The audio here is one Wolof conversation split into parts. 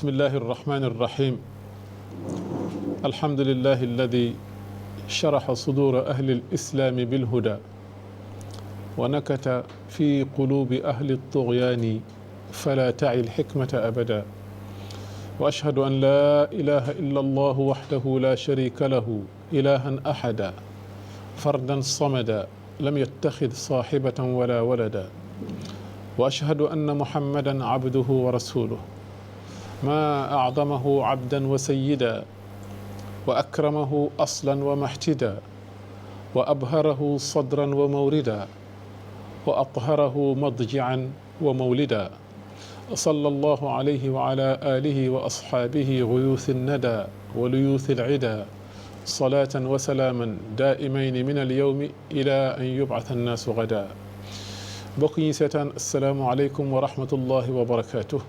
بسم الله الرحمن الرحيم الحمد لله الذي شرح صدور أهل الإسلام بالهدى ونكت في قلوب أهل الطغيان فلا تعي الحكمة أبدا وأشهد أن لا إله إلا الله وحده لا شريك له إلها أحدا فردا صمدا لم يتخذ صاحبة ولا ولدا وأشهد أن محمدا عبده ورسوله ما أعظمه عبدا وسيدا وأكرمه أصلا ومحتدا وأبهره صدرا وموردا وأطهره مضجعا ومولدا صلى الله عليه وعلى آله وأصحابه غيوث الندى وليوث العدا صلاة وسلاما دائمين من اليوم إلى أن يبعث الناس غدا بقي سيتان السلام عليكم ورحمة الله وبركاته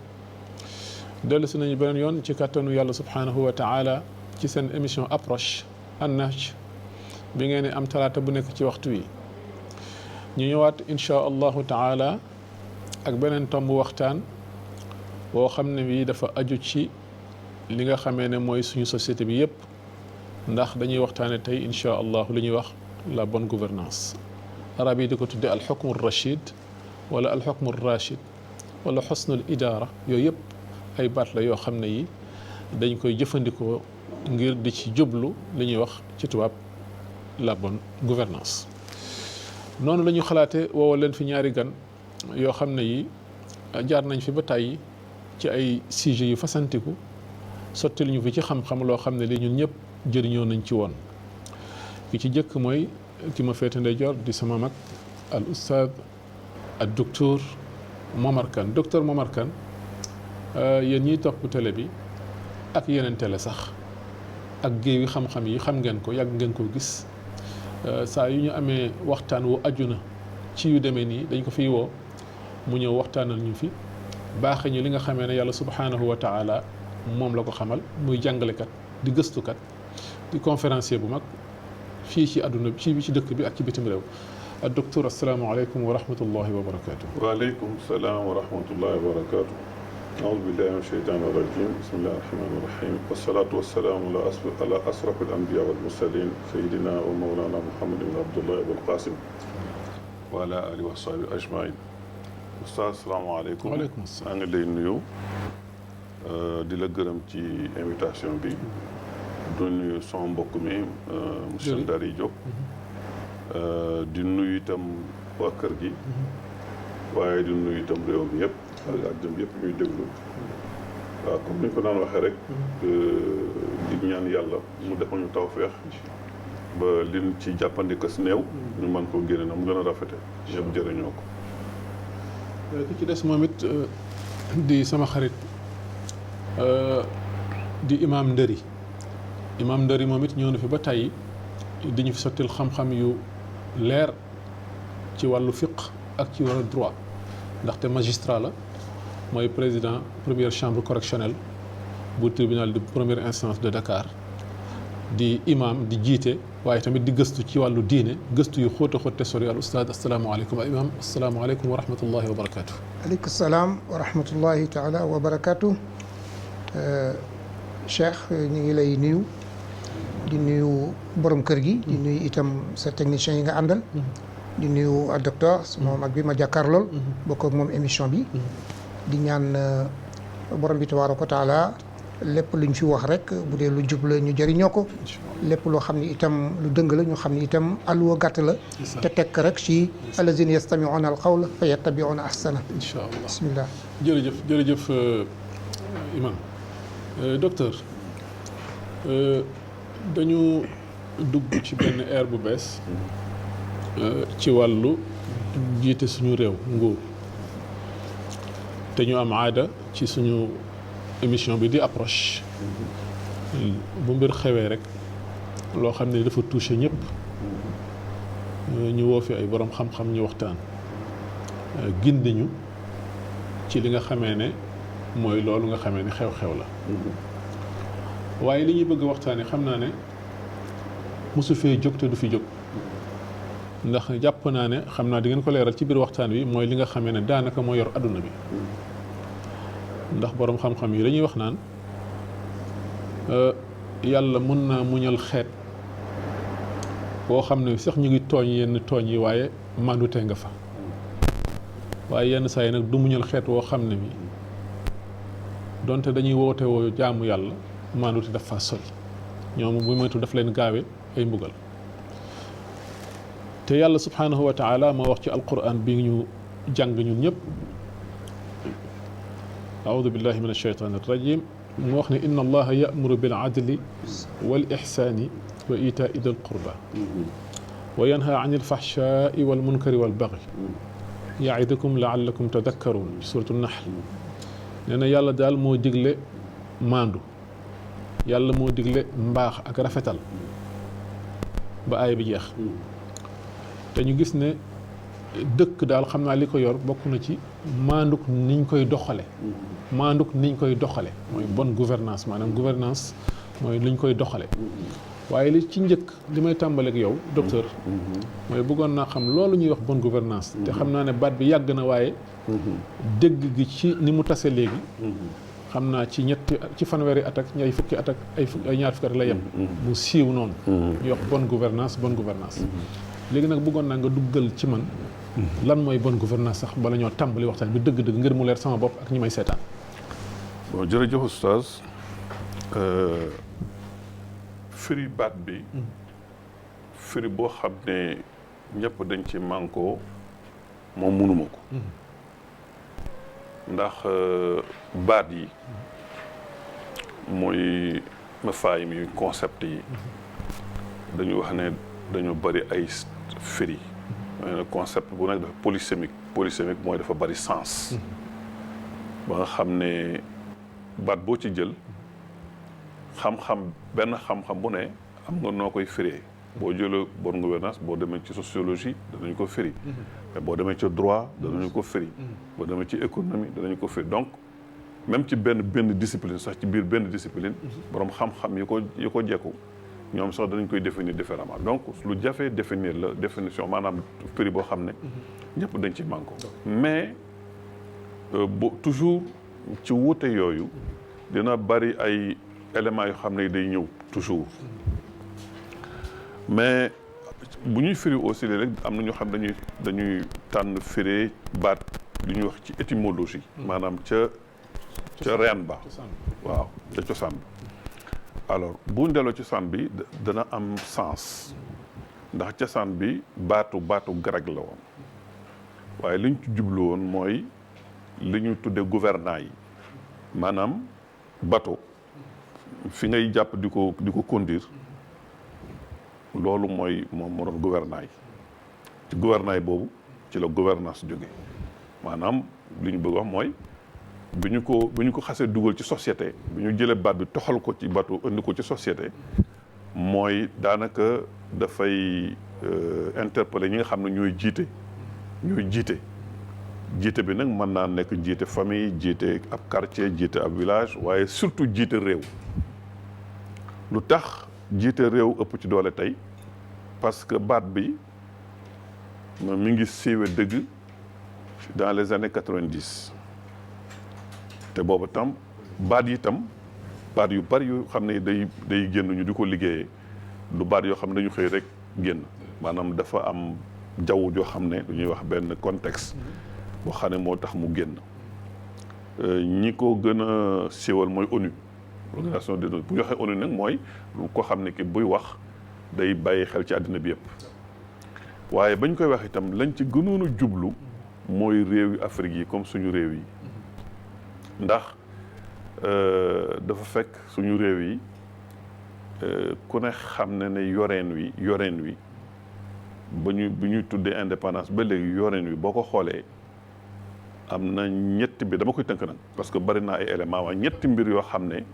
dellu si nañu beneen yoon ci kàttanu yàlla subhaanahu wa taala ci seen émission approche an-Nahj bi ngeen am talaata bu nekk ci waxtu wi ñu ñëwaat inchaa allahu taala ak beneen tomb waxtaan boo xam ne bi dafa aju ci li nga xamee ne mooy suñu société bi yépp ndax dañuy waxtaane tey inchaa allahu li ñuy wax la bonne gouvernance arab yi di ko tudde alxukmu rachid wala alxukmu rachid wala xusnul idaara yooyu yëpp ay baat la yoo xam ne yi dañ koy jëfandikoo ngir di ci jublu li ñuy wax ci tubaab la bonne gouvernance noonu la ñu xalaate woowa leen fi ñaari gan yoo xam ne yi jaar nañ fi ba tàyyi ci ay sujets yu fasantiku sottil ñu fi ci xam-xam loo xam ne li ñun ñëpp jëriñoo nañ ci woon ki ci jëkk mooy ki ma féete ndeyjoor di sama mag al ustaad al docteur Momar Kane docteur Momar Kane yéen ñiy topp télé bi ak yeneen télé sax ak géewi xam-xam yi xam ngeen ko yàgg ngeen ko gis saa yu ñu amee waxtaan wu aju na ci yu demee nii dañ ko fiy woo mu ñëw waxtaanal ñu fi baaxe ñu li nga xamee ne yàlla subhaanahu wa taala moom la ko xamal muy jàngalekat di gëstukat di conférencier bu mag fii ci àdduna bi ci dëkk bi ak ci bitim réew docteur asalaamaaleykum wa rahmatullahi wa barakaatu. waaleykum salaam wa rahmatullahi wa barakaatu. أعوذ بالله من الشيطان الرجيم بسم الله الرحمن الرحيم والصلاة والسلام على أشرف الأنبياء والمرسلين سيدنا ومولانا محمد بن عبد الله أبو القاسم وعلى آله وصحبه أجمعين. أستاذ السلام عليكم. waaleykum salaam. maa ngi lay nuyu di la gërëm ci invitation bi du nuyu sama mbokk mi monsieur Ndari Diop di nuyu itam waa kër gi waaye di nuyu itam réew mi yëpp ak jëm yëpp ñuy déglu waaw comme ni ñu ko daan waxee rek di ñaan yàlla mu defal ñu tawfeex ba liñ ci jàppandika si néew ñu mën koo génne na mu gën a rafete ñëpp jëriñoo ko. ki ci des moom it di sama xarit di imaam Ndëri moom it ñëw na fi ba tey di ñu fi sottil xam-xam yu leer ci wàllu fiqh ak ci wàllu droit ndaxte magistrat la mooy président première chambre correctionnelle bu tribunal de première instance de Dakar di imam di jiite waaye tamit di gëstu ci wàllu diine gëstu yu xóot a xóot te sori al ustaad asalaamaaleykum al imam asalaamaaleykum wa rahmatullahi wa barakaatu. aleykum salaam wa rahmatullahi taala wa barakaatu. Cheikh ñu ngi lay nuyu di nuyu borom kër gi di nuyu itam sa technicien yi nga àndal di nuyu docteur sama mag bi ma jàkkaarlool bokk ak moom émission bi di ñaan borom bi tabaaraka wa taala lépp luñ fi wax rek bu dee lu jub la ñu jëriñoo ko lépp loo xam ne itam lu dëng la ñu xam ne itam alluwa gàtt la te tekk rek ci allazina yastami'una al qawla fa yattabi'una ahsana incha allah bismillah jërëjëf imam docteur dañu dugg ci benn ère bu bees ci wàllu jiite suñu réew nguur te ñu am aada ci suñu émission bi di approche bu mbir xewee rek loo xam ne dafa touché ñëpp ñu woo fi ay borom xam-xam ñu waxtaan gindi ñu ci li nga xamee ne mooy loolu nga xamee ne xew-xew la waaye li ñuy bëgg waxtaane xam naa ne mosu fee jóg te du fi jóg ndax jàpp naa ne xam naa di ngeen ko leeral ci biir waxtaan wi mooy li nga xamee ne daanaka moo yor adduna bi ndax boroom xam-xam yi dañuy wax naan yàlla mën naa muñal xeet boo xam ne sax ñu ngi tooñ yenn tooñ yi waaye mandute nga fa waaye yenn saa yi nag du muñal xeet woo xam ne bi donte dañuy woote woo jaamu yàlla mandute daf fa sori ñoom bu moytu daf leen gaawe ay mbugal te yàlla subhanahu wa taala moo wax ci alquran bi ñu jàng ñun ñëpp aoudu billahi min alsheytan arrajim mu wax ne inna allaha ya'muru bil adli wal ihsani wa itaai dil qurba wa yanha an alfahshai wal munkari wal baghi yaidukum laallakum tadakkarun ci suratu nahl nee na yàlla daal moo digle maandu yàlla moo digle mbaax ak rafetal ba aaya bi jeex te ñu gis ne dëkk daal xam naa li ko yor bokk na ci maanduk niñ koy doxale maanduk niñ koy doxale mooy bonne gouvernance maanaam gouvernance mooy liñ koy doxale waaye li ci njëkk li may tàmbaleeg yow docteur mooy bëggoon naa xam loolu ñuy wax bonne gouvernance te xam naa ne baat bi yàgg na waaye dégg gi ci ni mu tase léegi xam naa ci ci fanweeri at ak ay fukki at ak ay ñaar fukki at la yem mu siiw noonu ñuy wax bonne gouvernance léegi nag bëggoon naa nga duggal ci man lan mooy bonne gouvernance sax bala ñoo tàmbali waxtaan bi dëgg-dëgg ngir mu leer sama bopp ak ñi may seetaan. bon jërëjëf oustaz firi baat bi firi boo xam ne ñëpp dañ ci mànkoo moom mënuma ko ndax baat yi mooy mafaayim yu concept yi dañu wax ne dañu bari ay firi concept bu nekk dafa polysémique mooy dafa bari sens ba nga xam ne baat boo ci jël benn xam-xam bu ne am nga noo koy firee boo jëlee bonne gouvernance boo demee ci sociologie danañu ko firi mais boo demee ci droit danañu ko firi boo demee ci économie danañu ko firi donc même ci benn discipline sax ci biir benn discipline borom xam-xam yi ko jekku ñoom sax danañ koy définir différemment donc lu jafee définir la définition maanaam prix boo xam ne ñëpp dañ ci manko mais toujours ci wuute yooyu dina bari ay éléments yoo xam ne day ñëw toujours mais bu ñuy firi aussi léeg-léeg am na ñoo xam dañuy tànn firee baat lu ñuy wax ci étymologie maanaam ca reen ba waaw ca cosaan ba alors bu delloo cosaan bi dana am sens ndax cosaan bi baatu grec la woon waaye li ñu ci jublu woon mooy li ñu tuddee gouvernail yi maanaam bateau fi ngay jàpp di ko conduire loolu mooy moom moo doon gouvernail ci gouvernail boobu ci la gouvernance jóge maanaam li ñu bëgg wax mooy bi ñu ko xasee dugal ci société bi ñu jëlee baat bi toxal ko ci bateau indi ko ci société mooy daanaka dafay interpeller ñi nga xam ne ñooy jiite bi nag mën naa nekk jiite famille jiite ab quartier jiite ab village waaye surtout jiite réew lu tax jiite réew ëpp ci doole tey parce que baat bi mi ngi siiwe dëgg dans les années 90 te boobu tam baat yu bari yu xam ne day génn ñu di ko liggéeyee du baat yoo xam ne dañu xëy rek génn maanaam dafa am jaww joo xam ne dañuy wax benn contexte boo xam ne moo tax mu génn ñi ko gën a siiwal mooy ONU organisation des Nations bu ñu waxee ONU nag mooy ko xam ne ki buy wax day bàyyi xel ci àddina bi yëpp waaye bañ koy wax itam lañ ci gënoon a jublu mooy réew yu Afrique yi comme suñu réew yi ndax dafa fekk suñu réew yi ku ne xam ne yoreen wi bu ñuy tuddee indépendance ba léegi yoreen wi boo ko xoolee am na ñetti mbir dama koy tënk nag parce que bari naa ay éléments waaye ñetti mbir yoo xam ne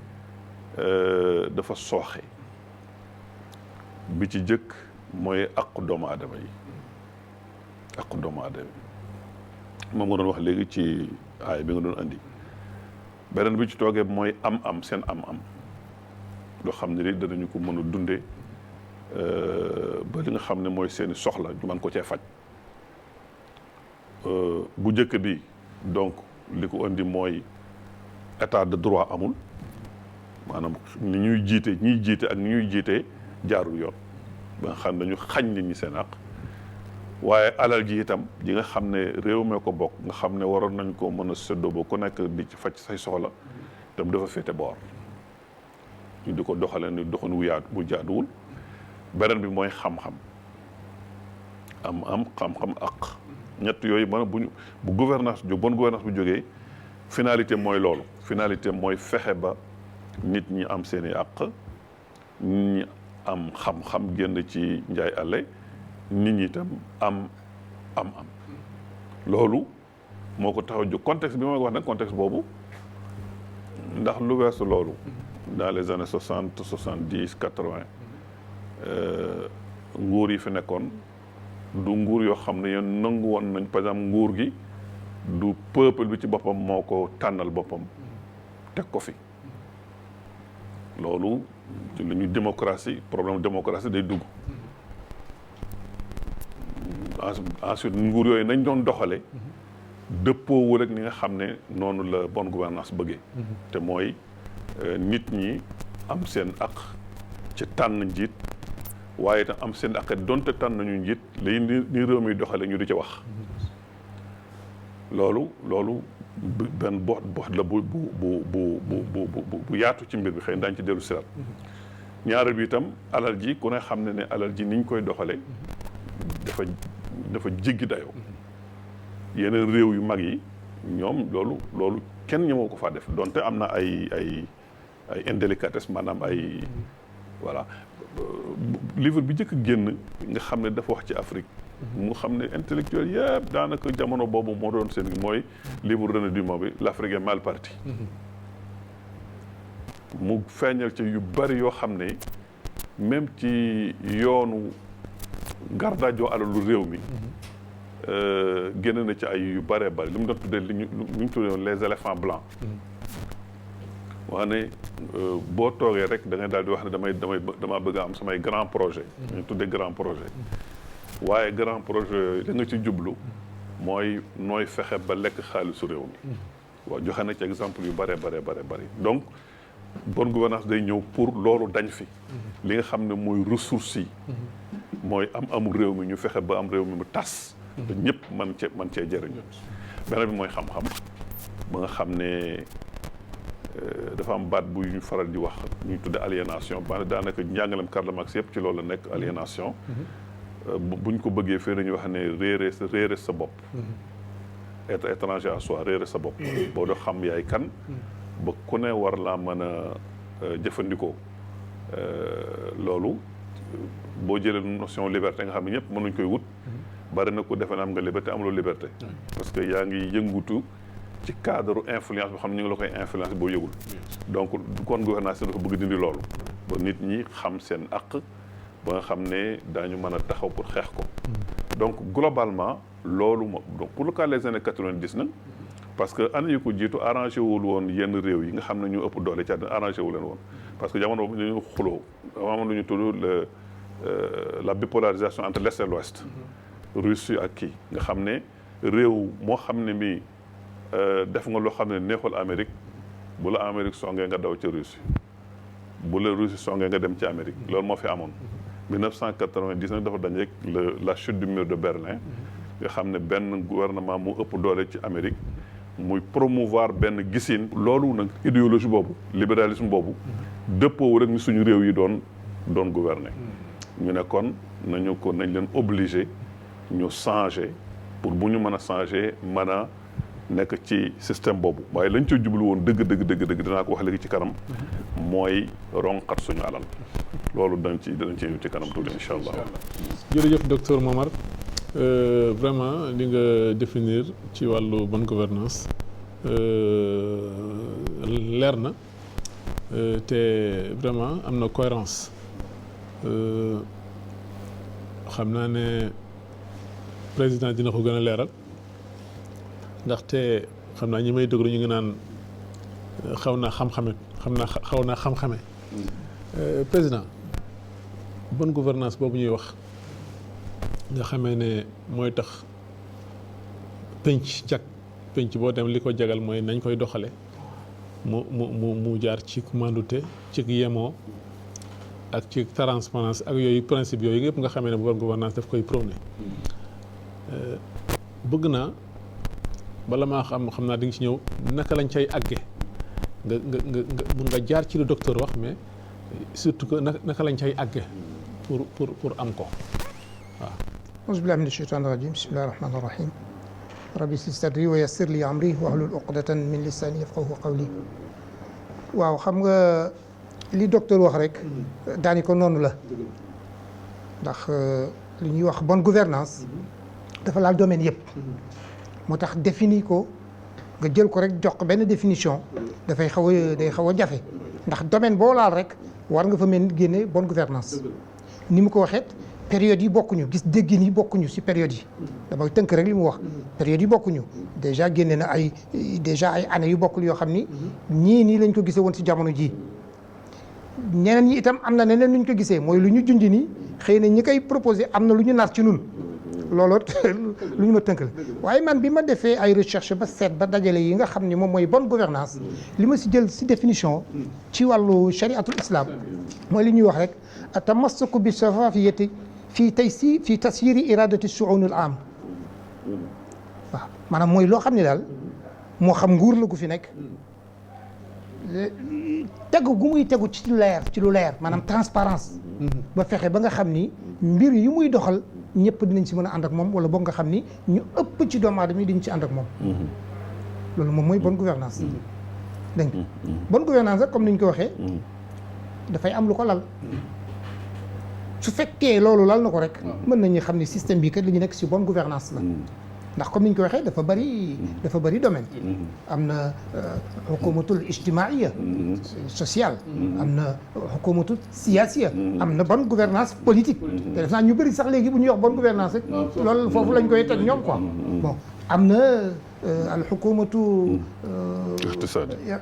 dafa sooxe bi ci jëkk mooy aqu doomu aadama yi moom nga doon wax léegi ci aaya bi nga doon andi beneen bi ci toogee mooy am seen am loo xam ne li danañu ko mën a dundee ba li nga xam ne mooy seeni soxla ñu mën ko cee faj bu njëkk bi donc li ko indi mooy état de droit amul maanaam ni ñuy jiite ak ni ñuy jiitee jaarul yoon ba nga xam ne dañu xañ nit ñi seen àq waaye alal ji itam ji nga xam ne réew mee ko bokk nga xam ne waroon nañ ko mën a séddoo ba ku nekk di ci faj say soxla itam dafa féete boor ñu di ko doxalee ni doxin bu jaaduwul beneen bi mooy xam-xam am xam-xam ak ñett yooyu mën bu gouvernance bonne gouvernance bu jógee finalité mooy loolu finalité mooy fexe ba nit ñi am seen i àq nit ñi am xam-xam génn ci njaay àlle nit ñi itam am loolu moo ko tax a jóg contexte bi ma wax nag contexte boobu ndax lu weesu loolu dans les années 60 70 80 nguur yi fi nekkoon du nguur yoo xam ne yéen nangu woon nañ par exemple nguur gi du peuple bi ci boppam moo ko tànnal boppam teg ko fi loolu ci li ñuy démocratie problème démocratie day dugg ensuite nguur yooyu nañ doon doxale dëppoowul rek ni nga xam ne noonu la bonne gouvernance bëggee te mooy nit ñi am seen aq ci tànn njiit waaye itam am seen aq donte tànn nañu njiit li ni réew mi doxale ñu di ci wax loolu benn boot la bu yaatu ci mbir bi xëy na daañu ci dellu sirat ñaareel bi itam alal ji ku ne xam ne alal ji niñ koy doxale dafa jéggi dayoo yeneen réew yu mag yi ñoom loolu kenn ñemoo ko faa def donte am na ay indélicatesse maanaam ay voilà livre bi njëkk génn nga xam ne dafa wax ci Afrique mu xam ne intellectuel yëpp daanaka jamono boobu moo doon seen mooy livre René Dumont bi l'Afrique est mal partie mu feeñal ci yu bari yoo xam ne même ci yoonu gardaajoo alalu réew mi génn na ci ay yu bëree bëri li mu doon tuddee li ñu tuddee les éléphants blancs wax ne boo toogee rek da ngay daal di wax ne damaa bëgg a am samay grand projet ñu tuddee grand projet waaye grand projet yooyu da nga ci jublu mooy nooy fexe ba lekk xaalisu réew mi waaw joxe na ci exemple yu bëree bëri donc bonne gouvernance day ñëw pour loolu dañ fi li nga xam ne mooy ressources yi mooy amul réew mi ñu fexe ba am réew mi mu tas te ñëpp man cee jëriñu beneen bi mooy xam-xam ba nga xam ne dafa am baat bu ñu faral di wax ñu tudde aliénation ba daanaka njàngalem Karl Marx yëpp ci loolu la nekk aliénation buñ ko bëggee fii dañuy wax ne réere sa bopp être étranger à soi réere sa bopp boo doo xam yaay kan ba ku ne war laa mën a jëfandikoo loolu boo jëlee notion liberté nga xam ne ñëpp mënuñ koy wut bari na ko defe na am nga liberté amuloo liberté parce que yaa ngi yëngutu ci cadre influence boo xam ne ñu ngi la koy influence boo yëgul donc kon gouvernance dafa bëgg dindi loolu ba nit ñi xam seen àq ba nga xam ne daañu mën a taxaw pour xeex ko donc globalement loolu donc pour le cas les années 90 nag parce que année yu ko jiitu arrangé wul woon yenn réew yi nga xam ne ñu ëpp doole ci àddina arrangé wu leen woon parce que jamono boobu dañu xuloo amoon lu ñu tudd la bipolarisation entre l'Est et l'Ouest Russie ak kii nga xam ne réew moo xam ne mii def nga loo xam ne neexul Amérique bu la Amérique songee nga daw ca Russie bu la Russie songee nga dem ci Amérique loolu moo fi amoon 1990 nag dafa dañ rek la chute du mur de Berlin nga xam ne benn gouvernement mu ëpp doole ci Amérique muy promouvoir benn gisin loolu nag idéologie boobu libéralisme boobu dëppoo rek ni suñu réew yi doon gouverner ñu ne kon nañ leen obligé ñu changer pour bu ñu mën a changer mën a nekk ci système boobu waaye lañ ca jublu woon dëgg dinaa ko wax léegi ci kanam mooy ronqat suñu alal loolu danañ ci ci kanam tuuti incha allah. jërëjëf docteur Momar vraiment li nga définir ci wàllu bonne gouvernance leer na te vraiment am na cohérence xam naa ne président dina ko gën a leeral ndaxte xam naa ñi may déglu ñu ngi naan xaw naa xam-xame président bonne gouvernance boobu ñuy wax nga xamee ne mooy tax penc boo dem li ko jagal mooy nañ koy doxale mu jaar ci mandute ci yemoo ak ci transparence ak yooyu principe yooyu yëpp nga xamee ne bonne gouvernance daf koy prôné bëgg naa bala maa xam naa di nga ci ñëw naka lañ cay àgge nga mun nga jaar ci lu docteur wax mais surtout que naka lañ cay àgge pour am ko waaw. auzu billahi mina shaytaani rajim bismillahi rahmaani rahim rabbi ishrah li sadri wa yassir li amri wahlul uqdatan min lisani yafqahu qawli. waaw xam nga li docteur wax rek daani ko noonu la ndax li ñuy wax bonne gouvernance dafa laal domaine yëpp moo tax définir ko nga jël ko rek jox ko benn définition dafay xaw a jafe ndax domaine boo laal rek war nga fa mel ni génne bonne gouvernance ni mu ko waxee période yi bokkuñu gis déggin yi bokkuñu ci période yi dama tënk rek li mu wax période yi bokkuñu déjà génne na ay années yu bokkul yoo xam ni ñii nii lañ ko gisee woon ci jamono jii ñeneen ñi itam am na neneen lu ñu ko gisee mooy lu ñu junj nii xëy na ñi koy proposé am na lu ñu nar ci nun looloo lu ñu ma tënk la waaye man bi ma defee ay recherche ba seet ba dajale yi nga xam ni moom mooy bonne gouvernance li ma si jël si définition ci wàllu chariatul islam mooy li ñuy wax rek atamassuku bi shafafiyati fii tasyiri iradati shu'unil am waaw maanaam mooy loo xam ne daal moo xam nguur la gu fi nekk tegu gu muy tegu ci lu leer maanaam transparence ba fexe ba nga xam ni mbir yi muy doxal ñëpp dinañ si mën a ànd ak moom wala boog nga xam ni ñu ëpp ci doomu aadama yi dañ ci ànd ak moom loolu moom mooy bonne gouvernance dégg nga bonne gouvernance rek comme ni ñu ko waxee dafay am lu ko lal su fekkee loolu lal na ko rek mën nañu xam ni système bi kat li ñu nekk si bonne gouvernance la ndax comme ni ñu ko waxee dafa bëri domaine am na xukumatul ijtimaiya sociale am na xukumatul siyaasiya am na bonne gouvernance politique te def naa ñu bëri sax léegi bu ñuy wax bonne gouvernance rek loolu foofu lañ koy teg ñoom quoi bon am na al xukumatu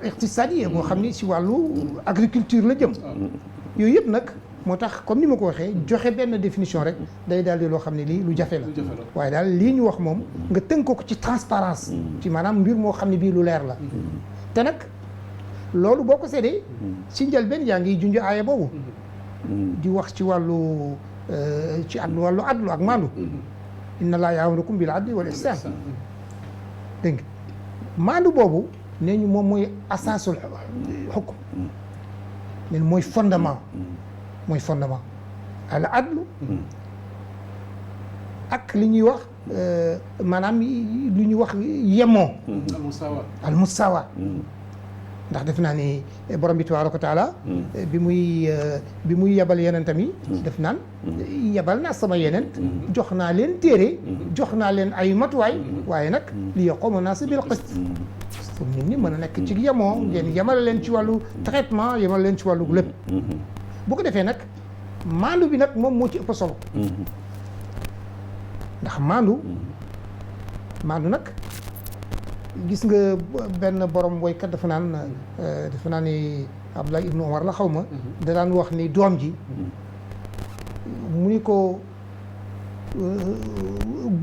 iqtisadiya boo xam ni si wàllu agriculture la jëm yooyu yëpp nag moo tax comme ni ma ko waxee joxe benn définition rek day daal di loo xam ne lii lu jafe la waaye daal lii ñu wax moom nga tënk ko ci transparence ci maanaam mbir moo xam ne bii lu leer la te nag loolu boo ko séddee si njëlbeen yaa ngi junj aaya boobu di wax ci wàllu wàllu adlu ak maandu inna laa ya'murukum bil adli wal ihsan dégg nga maandu boobu nee ñu moom mooy asaasul xukm nen mooy fondement al adlu ak li ñuy wax maanaam lu ñuy wax yemoo al musawa ndax def naa ni borom bi tabaaraka wa taala bi muy yebal yenentam yi def naan yebal naa sama yenent jox naa leen téere jox naa leen ay matuwaay waaye nag li yaquuma naas bil qist pour nit ñi mën a nekk ci yemoo ngeen yemale leen ci wàllu traitement yemale leen ci wàllu lépp bu ko defee nag maandu bi nag moom moo ci ëpp solo ndax maandu nag gis nga benn borom woykat dafa naan ni Abdullah ibnu Omar la xaw ma da daan wax ni doom ji mu ni ko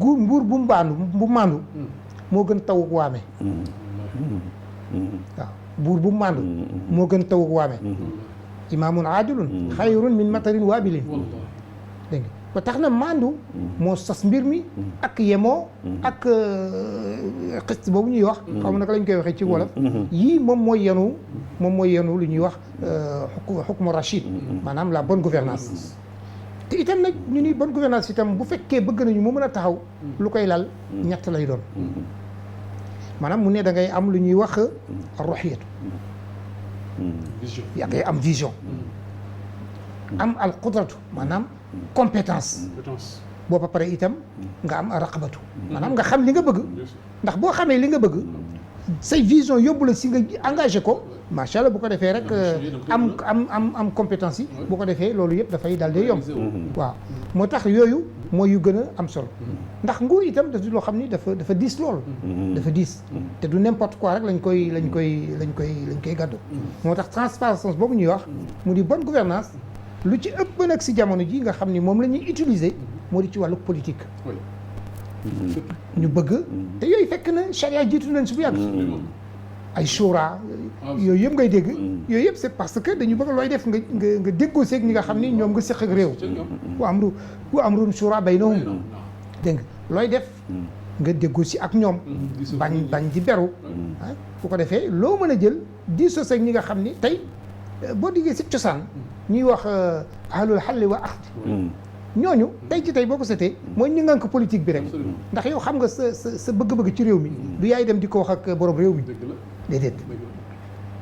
mbuur bu maandu moo gën tawuk waame waaw buur bu maandu moo gën tawuk waame imaamun aadilun xayrun min matarin waabilin dégg nga ba tax na maandu moo sas mbir mi ak yemoo ak xist boobu ñuy wax xaw ma naka lañ koy waxee ci wolof yii moom mooy yenu lu ñuy wax xukmu rachid maanaam la bonne gouvernance te itam nag ñu ni bonne gouvernance itam bu fekkee bëgg nañu mu mën a taxaw lu koy lal ñett lay doon maanaam mu ne da ngay am lu ñuy wax ruhiyatu yaa ngay am vision am al qudratu maanaam compétence boo ba pare itam nga am raqabatu maanaam nga xam li nga bëgg ndax boo xamee li nga bëgg say vision yóbbu la si nga engagé ko macha allah bu ko defee rek am compétence yi bu ko defee loolu yëpp dafay daal di yomb waaw moo tax yooyu mooy yu gën a am solo ndax nguur itam dafa loo xam ni dafa diis lool dafa diis te du n'importe quoi rek lañ koy gàddu moo tax transparence boobu ñuy wax mu di bonne gouvernance lu ci ëpp nag si jamono ji nga xam ni moom la ñuy utiliser moo di ci wàllu politique ñu bëgg te yooyu fekk na charia jiitu nañ si bu yàgg ay shura yooyu yëpp ngay dégg yooyu yëpp c'est parce que dañu bëgg looy def nga déggoo seeg ñi nga xam ni ñoom nga séq ak réew wa amrun shura baynahum dégg nga looy def nga déggoo si ak ñoom bañ di beru bu ko defee loo mën a jël diisoo seeg ñi nga xam ni tey boo diggee si cosaan ñuy wax ahlul halli wa aqd ñooñu tey ci tey boo ko setee mooy ñu ngànk politique bi rek ndax yow xam nga sa bëgg-bëgg ci réew mi du yaay dem di ko wax ak borom réew mi déedéet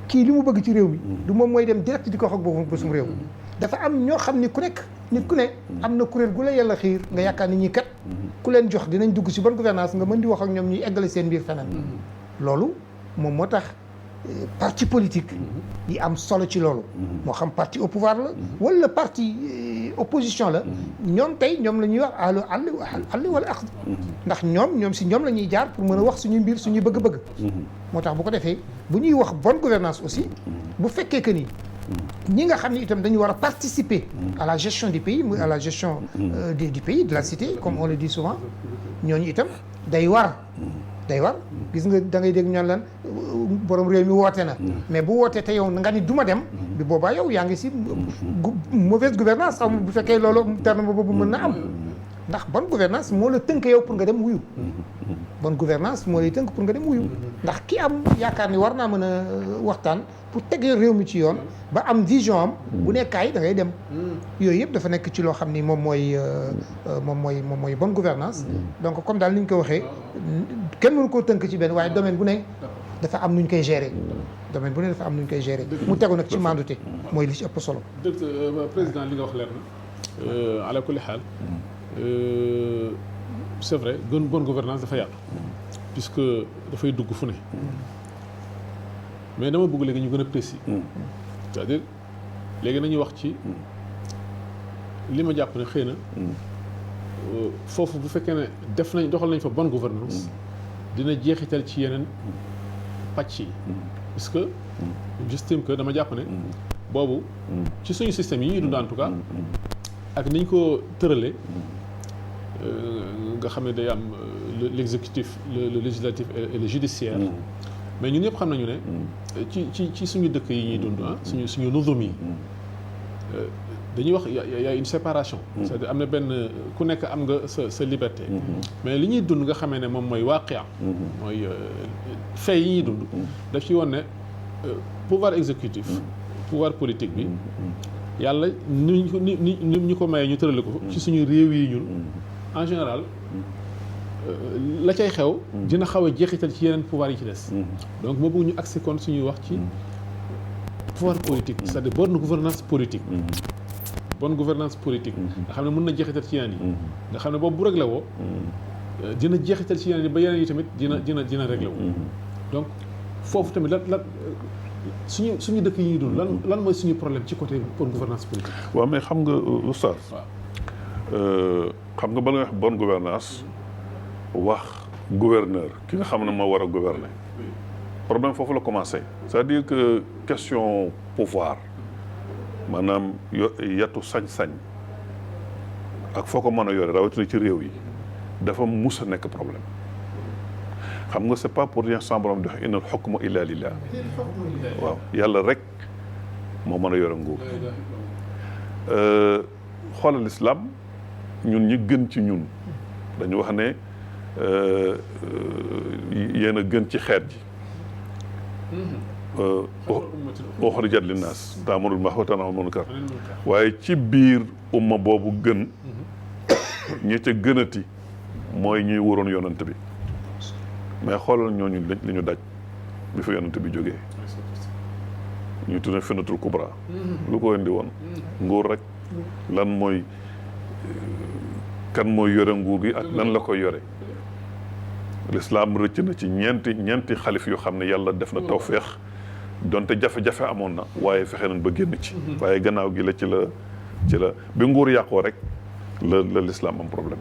kii li mu bëgg ci réew mi du moom mooy dem direct di ko wax ak borom réew mi dafa am ñoo xam ni ku nekk nit ku ne am na kuréel gu la yàlla xiir nga yaakaar ni ñi kat ku leen jox dinañ dugg si bonne gouvernance nga mën di wax ak ñoom ñuy eggale seen biir feneen loolu moom moo tax parti politique yi am solo ci loolu moo xam parti au pouvoir la wala parti opposition la ñoom tey ñoom la ñuy wax àll wala aqd ndax ñoom si ñoom la ñuy jaar pour mën a wax suñuy mbir suñuy bëgg-bëgg moo tax bu ko defee bu ñuy wax bonne gouvernance aussi bu fekkee que ni ñi nga xam ne itam dañu war a participer à la gestion du pays à la gestion du pays de la cité comme on le dit souvent ñooñu itam day war gis nga da ngay dégg ñaan lan borom réew mi woote na mais bu wootee te yow nga ni duma dem bi boobaa yow yaa ngi si mauvaise gouvernance xam bu fekkee loolu terme boobu mën na am ndax bonne gouvernance moo la tënk yow pour nga dem wuyu bonne gouvernance moo lay tënk pour nga dem wuyu ndax ki am yaakaar ni war naa mën a waxtaan pour teg réew mi ci yoon ba am vision am bu nekkaay da ngay dem yooyu yëpp dafa nekk ci loo xam ni moom mooy bonne gouvernance donc comme daal ni ñu ko waxee kenn mënu koo tënk ci benn waaye domaine bu ne dafa am nu ñu koy gérer domaine bu ne dafa am nu ñu koy gérer mu tegu nag ci mandute mooy li ci ëpp solo président li nga wax leer na ala kulli xaal c'est vrai bonne gouvernance dafa yàlla puisque dafay dugg fu ne mais dama bëgg léegi ñu gën a précis c'est-à-dire léegi nañu wax ci li ma jàpp ne xëy na foofu bu fekkee ne doxal nañ fa bonne gouvernance dina jeexital ci yeneen pàcc yi parce que j'estime que dama jàpp ne boobu ci suñu système yi ñuy dund en tout cas ak niñ ko tëralee nga xam ne day am l'exécutif le législatif et le judiciaire mais ñun ñëpp xam nañu ne ci suñu dëkk yi ñuy dund suñu nuzum yi dañuy wax y a une séparation c'est-à-dire am na benn ku nekk am nga sa liberté mais li ñuy dund nga xamee ne moom mooy waaqia mooy fait yi ñuy dund daf ci woon ne pouvoir exécutif pouvoir politique bi yàlla ni ñu ko mayee ñu tërale ko ci suñu réew yi ñun en général la cay xew dina xaw a jeexital ci yeneen pouvoir yi ci des donc moo bëgg ñu accès kon suñuy wax ci pouvoir politique c'est-à-dire bonne gouvernance politique bonne gouvernance politique nga xam ne mën na jeexital ci yeneen yi nga xam ne boobu bu réglé woo dina jeexital ci yeneen yi ba yeneen yi tamit dina réglé woo donc foofu tamit lan suñu dëkk yi ñuy dund lan mooy suñu problème ci côté bonne gouvernance politique waaw mais xam nga oustaz xam nga ba nga wax bonne gouvernance wax gouverneur ki nga xam ne moo war a gouverner problème foofu la commencé c'est-à-dire que question pouvoir maanaam yatu sañ-sañ ak foo ko mën a yore rawatina ci réew yi dafa mus a nekk problème xam nga c'est pas pour rien sans borom di wax innal hukmu illa lillah waaw yàlla rek moo mën a yore nguur xoolal islam ñun ñi gën ci ñun dañu wax ne yéen a gën ci xeet ji uxrijat linnaas ta'muruna bil ma'rufi wa tanhawna 'anil munkar waaye ci biir umma boobu gën ñi ca gënati mooy ñuy waroon yonent bi mais xoolal ñooñu li ñu daj bi fa yonent bi jógee ñu tuddee fitnatul kubra lu ko indi woon nguur rek lan mooy kan mooy yore nguur gi ak lan la koy yore l'islam rëcc na ci ñeenti xalif yoo xam ne yàlla def na tawféex donte jafe-jafe amoon na waaye fexe nañ ba génn ci waaye gannaaw gi la ci la bi nguur yàqoo rek la l'islam am problème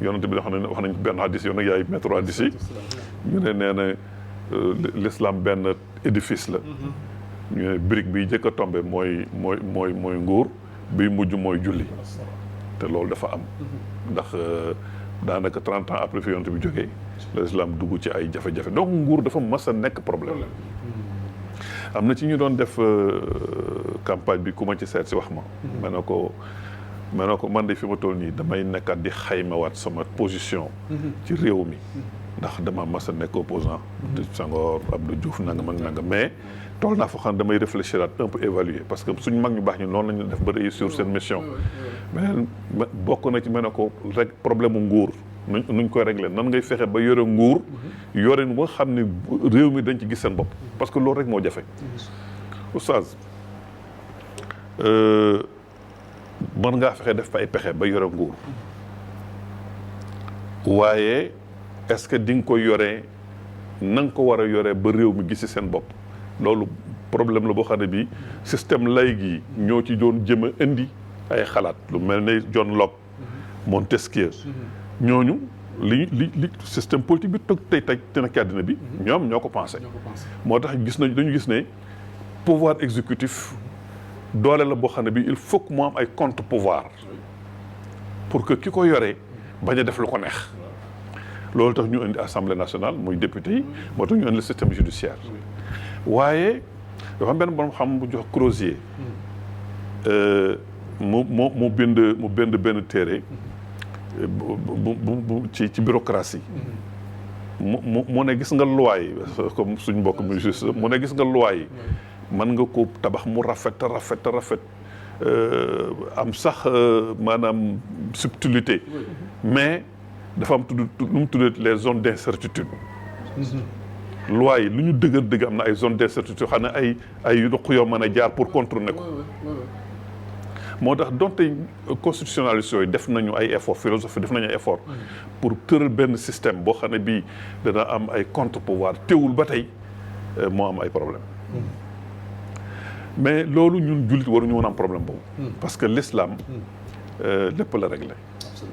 yonent bi wax nañ benn hadis yow nag yaay maître hadis yi ñu ne nee na l'islam benn édifice la ñu ne brique bi jëkk a tombé mooy nguur bi mujj mooy julli te loolu dafa am ndax daanaka 30 ans après fi yonent bi jógee l'islam dugg ci ay jafe-jafe donc nguur dafa mas a nekk problème. am na ci ñu doon def campagne bi ku ma ci seet si wax ma. ma ne ko man de fi ma toll nii damay nekkaat di xaymawaat sama position. ci réew mi. ndax dama mas a nekk opposant Senghor Abdou Diouf nangam ak nangam mais tool naa fa xam damay réfléchir un peu évaluer parce que suñu mag ñu baax ñu noonu lañu def ba réussir seen mission. mais bokk na ci ma ne ko rek problème mu nguur nuñ koy régler nan ngay fexe ba yore nguur yorin ba xam ne réew mi dañ ci gis seen bopp parce que loolu rek moo jafe. oustaz mën ngaa fexe def fa ay pexe ba yore nguur waaye est-ce que di nga ko yoree na nga ko war a yoree ba réew mi gis ci seen bopp loolu problème la boo xam ne bii système laïque yi ñoo ci doon jëm a indi ay xalaat lu mel ne John Locke Montesquieu ñooñu li système politique bi toog tey te nag ci àddina bi ñoom ñoo ko pensé moo tax dañu gis ne pouvoir exécutif doole la boo xam ne bi il faut que mu am ay contre pouvoir pour que ki ko yoree bañ a def lu ko neex loolu tax ñu indi assemblée nationale muy député yi moo tax ñu indi le système judiciaire waaye dafa am benn borom xam bu jox Crozier mu bind benn téere bu ci bureaucratie mu ne gis nga loi yi comme suñ mbokk mu juste mu ne gis nga loi yi mën nga ko tabax mu rafet am sax maanaam subtilité mais dafa am tudd lu mu tuddee les zones d'incertitude loi yi lu ñu dëgg am na ay zones d'incertitude xam ne ay ruq yoo mën a jaar pour contourner ko moo tax donte constitutionnalistes yooyu def nañu ay effort philosophie def nañu ay effort pour tëral benn système boo xam ne bii dana am ay contre pouvoir teewul ba tey moo am ay problème mais loolu ñun jullit waruñu woon am problème boobu parce que l'islam lépp la réglé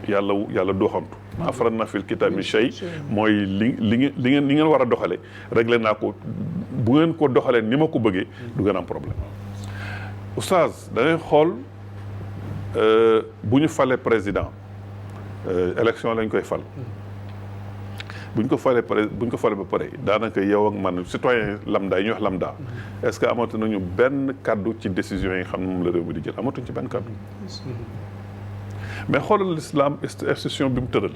yàlla dooxantu maa faratnaa fil kitaabi min shay mooy li ngeen war a doxale réglé naa ko bu ngeen ko doxalee ni ma ko bëggee du ngeen am problème oustaz da ngay xool bu ñu falee président élection lañ koy fal bu ñu ko falee ba pare daanaka yow ak man citoyen lambda yi ñuy wax lambda est-ce que amatu nañu benn kaddu ci décision yi nga xam ne moom la réew mi di jël amatuñ ci benn kaddu mais xoolal l'islam institution bi mu tëral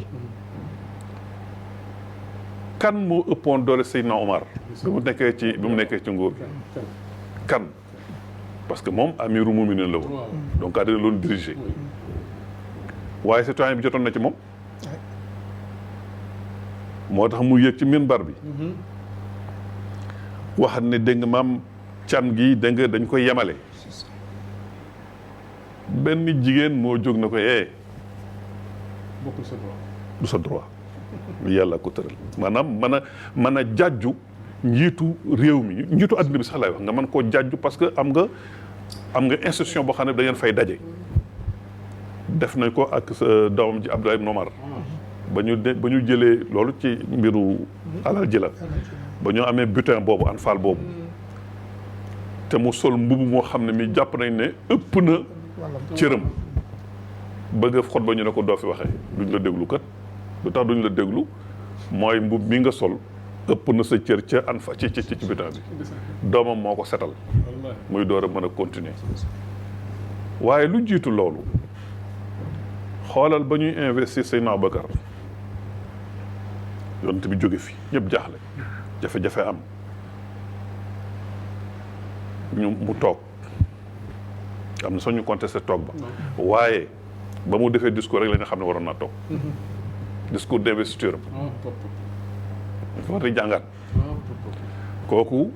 kan moo ëppoon doole Seydina Omar bi mu nekkee ci nguur kan parce que moom amiru muminin la woon donc a dina loon diriger waaye citoyen bi jotoon na ci moom moo tax mu yéeg ci minbar bi wax ne dégg nga maam can gi dégg nga dañ koy yemale benn jigéen moo jóg na ko bokkul sa droit du sa droit yàlla ko tëral maanaam mën a jàjju njiitu réew mi njiitu àddina bi sax lay wax nga mën koo jàjju parce que am nga institution boo xam ne da ngeen fay daje def nañ ko ak sa doomam ji Abdoulaye ibn Omar ba ñu jëlee loolu ci mbiru alal ji la ba ñu amee butin boobu anfal boobu te mu sol mbubu moo xam ne mi jàpp nañ ne ëpp na cëram bëgg xot ba ñu ne ko doo fi waxee duñ la déglu kat lu tax duñ la déglu mooy mbub mi nga sol ëpp na sa cër ca anfa ci butin bi doomam moo ko setal muy door a mën a continuer waaye lu jiitu loolu xoolal ba ñuy investir Seydina Abubakar yonent bi jóge fi ñëpp jaaxle jafe-jafe am mu toog am na soo ñu contesté toog ba waaye ba mu defee discours rek la nga xam ne waroon naa toog discours d'investiture war di jàngat kooku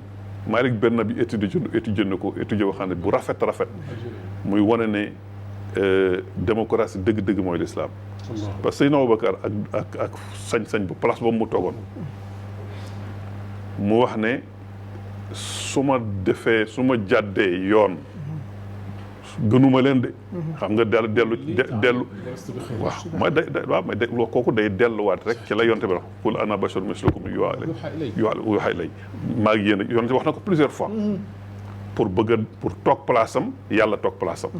Malik Benn bi étudié na ko étudié boo xam ne bu rafet muy wane ne démocratie dëgg-dëgg mooy l'islam parce que Seydina Abubakar ak sañ-sañ bu place boobu mu toogoon mu wax ne su ma jàddee yoon gënuma leen de xam nga dellu waaw mais kooku day delluwaat rek ci la yonte bi wax qul ana basharun mislukum yuuhaa ilayya maa ngi yéen yonte wax na ko plusieurs fois pour toog place am yàlla toog place am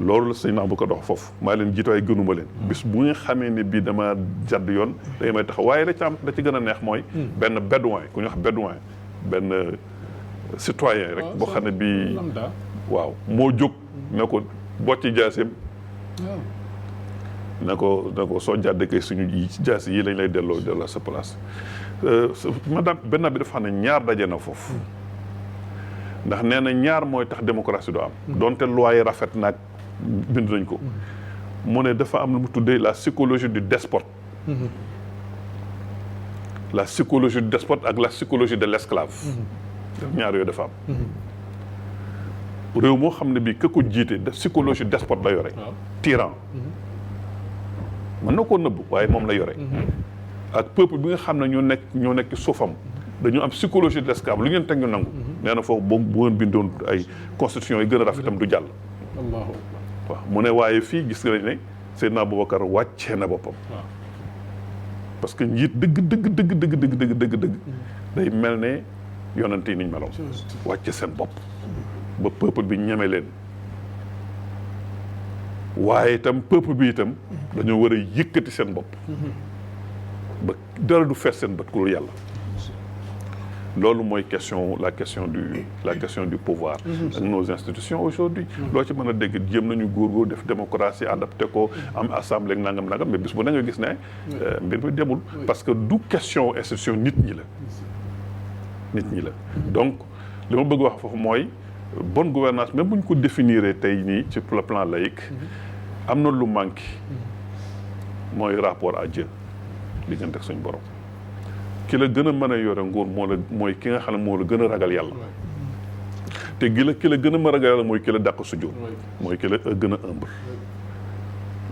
loolu la sëñ naa bu ko dox foofu maa leen jiitu ay gënuma leen bis bu nga xamee ne bii dama jàdd yoon day may taxaw waaye da ci gën a neex mooy benn bédouin ku ñu wax bédouin benn citoyen rek boo xam ne bii waaw moo jóg ne ko bocci jaaseem ne ko soo jàddee kay suñu jaasi yi lañ lay delloo sa place madame benn bi dafa xam ne ñaar daje na foofu ndax nee na ñaar mooy tax démocratie du am donte loi yi rafet naag bind nañ ko mu ne dafa am lu mu tuddee la psychologie du despote la psychologie du despote ak la psychologie de l'esclave ñaar yooyu dafa am réew moo xam ne bii ka ko jiite def psychologie despote la yore tyran mën na koo nëbb waaye moom la yore ak peuple bi nga xam ne ñoo nekk ci suufam dañu am psychologie de l'esclave lu ngeen teg ñu nangu nee na foofu bu ngeen bindoon ay constitution yi gën a rafetam du jàll waaw mu ne waaye fii gis nga ne Seydina Aboubacar wàccee na boppam parce que njiit dëgg day mel ne yonante yi niñ meloon wàcce seen bopp ba peuple bi ñeme leen waaye itam peuple bi itam dañoo war a yëkkati seen bopp ba dara du fees seen bët ku dul yàlla loolu mooy la question du pouvoir ak nos institutions aujourd'hui loo ci mën a dégg jéem nañu góorgóor def démocratie adapté ko am assemblée nangam mais bis bu da nga gis ne mbir mi demul parce que du question institution nit ñi la donc li ma bëgg wax foofu mooy bonne gouvernance même bu ñu ko définir tey nii ci le plan laïque am na lu manqué mooy rapport à Dieu diggante ak suñu borom ki la gën a mën a yore nguur mooy ki nga xam ne moo la gën a ragal yàlla te ki la gën a mën a ragal yàlla mooy ki la dàq sujjóot mooy ki la gën a humble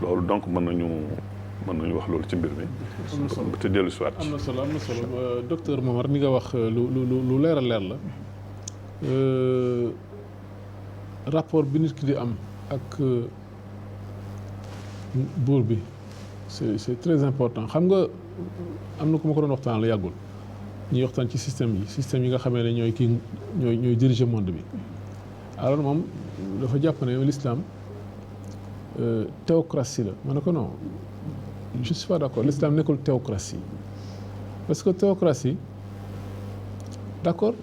loolu donc mën nañu wax loolu ci mbir mi te dellu si waat am na solo docteur Momar ni nga wax lu leer a leer la rapport bi nit ki di am ak buur bi c'est très important xam nga am na ku ma ko doon waxtaan la yàggul ñuy waxtaan ci système yi nga xamee ne ñooy diriger monde bi alors moom dafa jàpp ne l'islam théocratie la ma ne ko non je suis pas d'accord l'islam nekkul théocratie parce que théocratie d'accord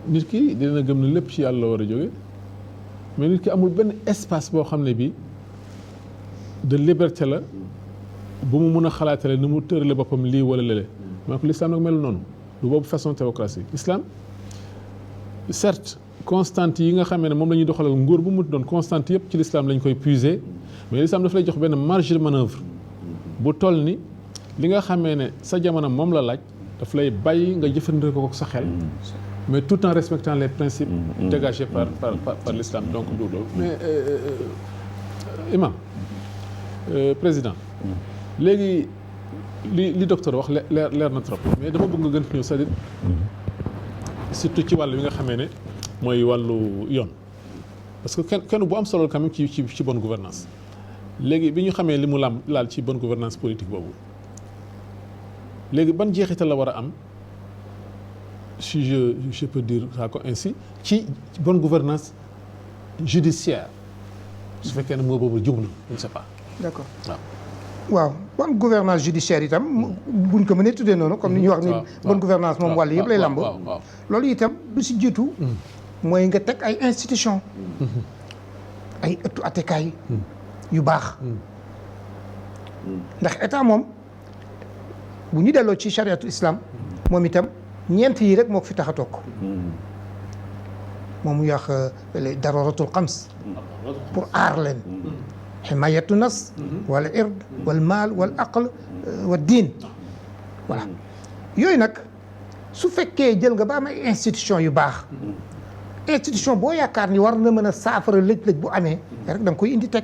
nit ki dina gëm ne lépp ci yàlla war a jóge mais nit ki amul benn espace boo xam ne bi de liberté la bu mu mun a xalaatale ni mu tërale boppam lii wala lële maa ko l'islam nag mel noonu du boobu façon théocratie l'islam certes constante yi nga xamee ne moom la ñuy doxalal nguur bu mu doon constante yëpp ci l'islam lañ koy puiser mais l'islam dafa lay jox benn marge de manœuvre bu toll ni li nga xamee ne sa jamono moom la laaj daf lay bàyyi nga jëfandikoo ko sa xel mais tout en respectant les principes dégagés par l'islam donc du loolu mais imam président léegi li docteur wax leer na trop mais dama bëgg nga gën fi ñëw c'est-à-dire surtout ci wàll bi nga xamee ne mooy wàllu yoon parce que kenn bu am solo quand même ci bonne gouvernance léegi bi ñu xamee li mu laal ci bonne gouvernance politique boobu léegi ban jeexital la war a am si je peux dire ça comme ainsi ci bonne gouvernance judiciaire su fekkee ne moo boobu jub na je ne sais pas. d'accord waaw bonne gouvernance judiciaire itam buñ ko mënee tuddee noonu comme ni ñuy wax ni bonne gouvernance moom wàll yëpp lay làmb loolu itam lu si jiitu mooy nga teg ay institution ay ëttu attekaay yu baax ndax état moom bu ñu delloo ci chariatu islam moom itam ñeent yi rek moo ko fi tax a toog moom muy wax daruratul xams pour aar leen himayatu nas wala ird wal maal wal aql wa diin voilà yooyu nag su fekkee jël nga ba am ay institution yu baax institution boo yaakaar ni war na mën a saafara lëj-lëj bu amee rek da nga koy indi teg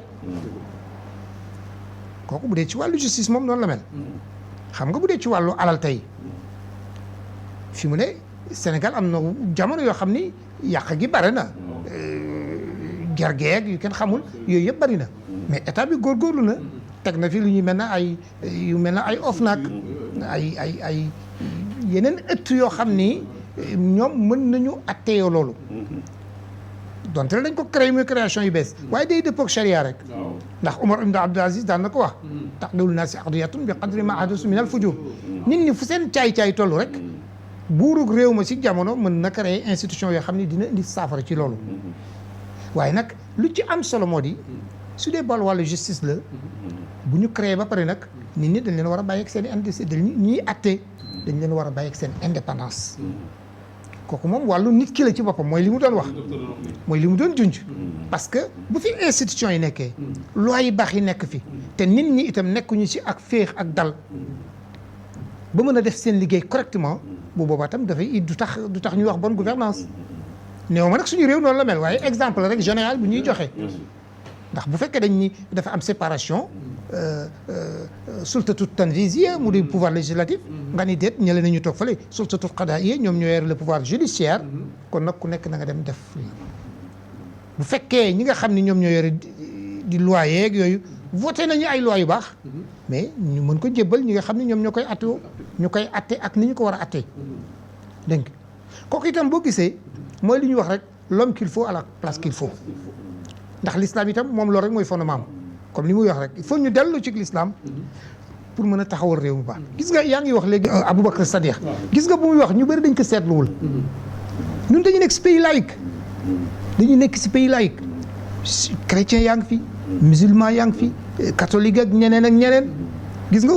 kooku bu dee ci wàllu justice moom noonu la mel xam nga bu dee ci wàllu alal tey fi mu ne Sénégal am na jamono yoo xam ni yàq gi bare na gergeeg yu kenn xamul yooyu yëpp bari na mais état bi góorgóorlu na teg na fi lu ñuy mel na ay OFNAC ay yeneen ëtt yoo xam ni ñoom mën nañu atteyoo loolu donte dañ ko créé muy création yu bees waaye day dëppoo ak charia rek ndax Umar ibn Abdul Aziz daan na ko wax taqdawul naasi aqdiyatun bi qadri ma ahdasu min al fujur nit ñi fu seen caay-caay toll rek buurug réew ma si jamono mën na créer institution yoo xam ne dina indi saafara ci loolu waaye nag lu ci am solo moo di su dee bal wàllu justice la bu ñu créé ba pare nag nit ñi dañ leen war a bàyyi ak seen indépendance ñuy atte dañ leen war a bàyyi ak seen indépendance kooku moom wàllu nit ki la ci boppam mooy li mu doon wax mooy li mu doon junj parce que bu fi institution yi nekkee loi yi baax yi nekk fi te nit ñi itam nekkuñu ci ak féex ak dal ba mën a def seen liggéey correctement bu boobaa tam dafay du tax ñuy wax bonne gouvernance néew ma nag suñu réew noonu la mel waaye exemple rek général bu ñuy joxe ndax bu fekkee dañ ni dafa am séparation sultatu tanvisiya mu di pouvoir législatif nga ni déet ñële nañu toog fële sultatu qadaaiya ñoom ñoo yore le pouvoir judiciaire kon nag ku nekk na nga dem def bu fekkee ñi nga xam ni ñoom ñoo yore di loi yeeg yooyu voté nañu ay loi yu baax mais ñu mën ko jébbal ñi nga xam ne ñoom ñoo koy attewoo ñu koy atte ak ni ñu ko war a attee dégg nga kooku itam boo gisee mooy li ñuy wax rek l'homme qu'il faut à la place qu'il faut ndax l'islam itam moom loolu rek mooy fondement comme li muy wax rek il faut ñu dellu ci l'islam pour mën a taxawal réew mu baax gis nga yaa ngi wax léegi Aboubacar Sadiq gis nga bu muy wax ñu bëri dañ ko seetluwul ñun dañu nekk si pays laïque dañu nekk si pays laïque chrétien yaa ngi fi musulman yaa ngi fi catholique ak ñeneen ak ñeneen gis nga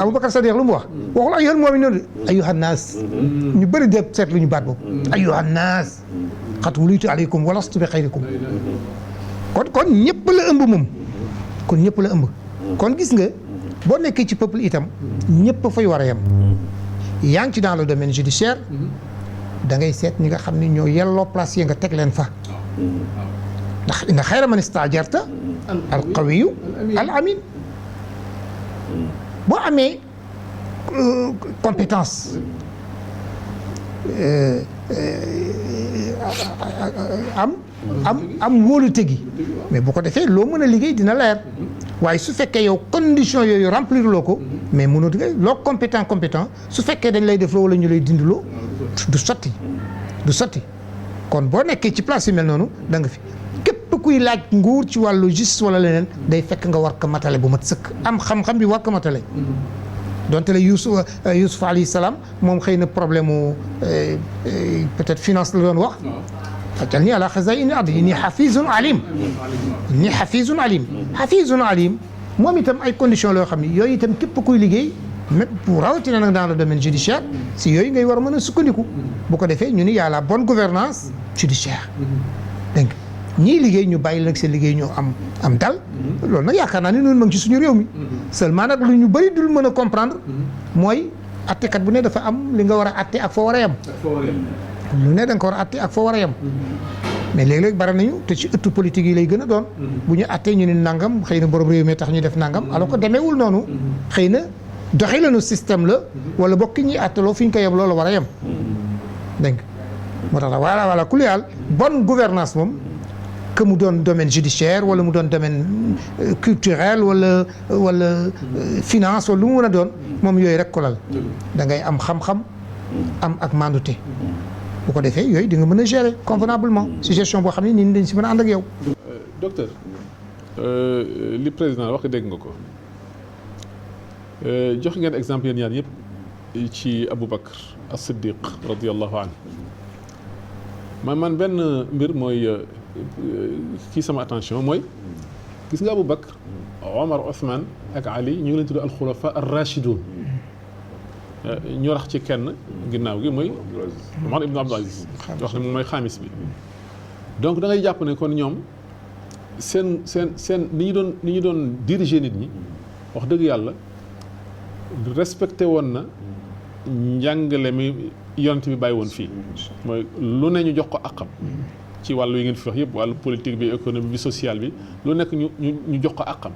Aboubacar Sadiq lu mu wax waxul ayyuhal mu'minuun ayyuhan naas ñu bëri de seetlu ñu baat boobu ayyuhan naas qad wulitu alaykum wa lastu bi xayrikum kon ñëpp la ëmb moom kon ñëpp la ëmb kon gis nga boo nekkee ci peuple itam ñëpp fay war a yem yaa ngi ci dans le domaine judiciaire da ngay seet ñi nga xam ne ñoo yelloo place yi nga teg leen fa ndax inna xayra man istaajarta al qawiyu al amin boo amee compétence am wóolute gi mais bu ko defee loo mën a liggéey dina leer waaye su fekkee yow condition yooyu remplir loo ko mais mënoo liggéey loo compétent su fekkee dañ lay def loo wala ñu lay dindiloo du sotti kon boo nekkee ci place yu mel noonu da nga fi képp kuy laaj nguur ci wàllu justice wala leneen day fekk nga war ko matale bu mat sëkk am xam-xam bi war ko matale donte la Youssouf alayhi salaam moom xëy na problème mu peut-être finance la doon wax faj'alnii alaa xazaa'ini al-ard innii xafiizun aliim moom itam ay conditions la yoo xam ne yooyu itam képp kuy liggéey même pour rawatina nag dans le domaine judiciaire si yooyu ngay war a mën a sukkandiku bu ko defee ñu ni y a la bonne gouvernance judiciaire dégg nga ñii liggéey ñu bàyyi nag seen liggéey ñoo am dal loolu nag yaakaar naa ni noonu ma ngi ci suñu réew mi seulement nag lu ñu bëri dul mën a comprendre mooy attekat bu ne dafa am li nga war a atte ak foo war a yem lu ne da nga ko war a atte ak foo war a yem mais léeg-léeg bari nañu te ci ëttu politique yi lay gën a doon bu ñu attee ñu ne nangam xëy na borom réew mi tax ñu def nangam alors que demeewul noonu xëy na doxalinu système la wala bokk ñuy atteloo fi ñu ko yem loolu war a yem dégg nga moo tax la voilà ku yàlla bonne gouvernance moom que mu doon domaine judiciaire wala mu doon domaine culturel wala finance wala lu mu mën a doon moom yooyu rek ko lal da ngay am xam-xam am ak mandute bu ko defee yooyu di nga mën a gérer convenablement si gestion boo xam ne nit ñi dañ si mën a ànd ak yow. docteur li président wax dégg nga ko jox ngeen exemple yéen ñaar yëpp ci Aboubacar as-Siddiq radiyallahu anhu man benn mbir mooy kii sama attention mooy gis nga Aboubacar Omar Ousmane ak Ali ñu ngi leen tudd al-xulafa ar-rashidun ñu rax ci kenn ginnaaw gi mooy Omar ibn Abdul Aziz wax ne moom mooy xaamis bi donc da ngay jàpp ne kon ñoom seen ni ñu doon diriger nit ñi wax dëgg yàlla respecté woon na njàngale mi yonent bi bàyyi woon fii mooy lu ne ñu jox ko àqam ci wàllu yi ngeen fi wax yëpp wàllu politique bi économie bi social bi lu nekk ñu jox ko àqam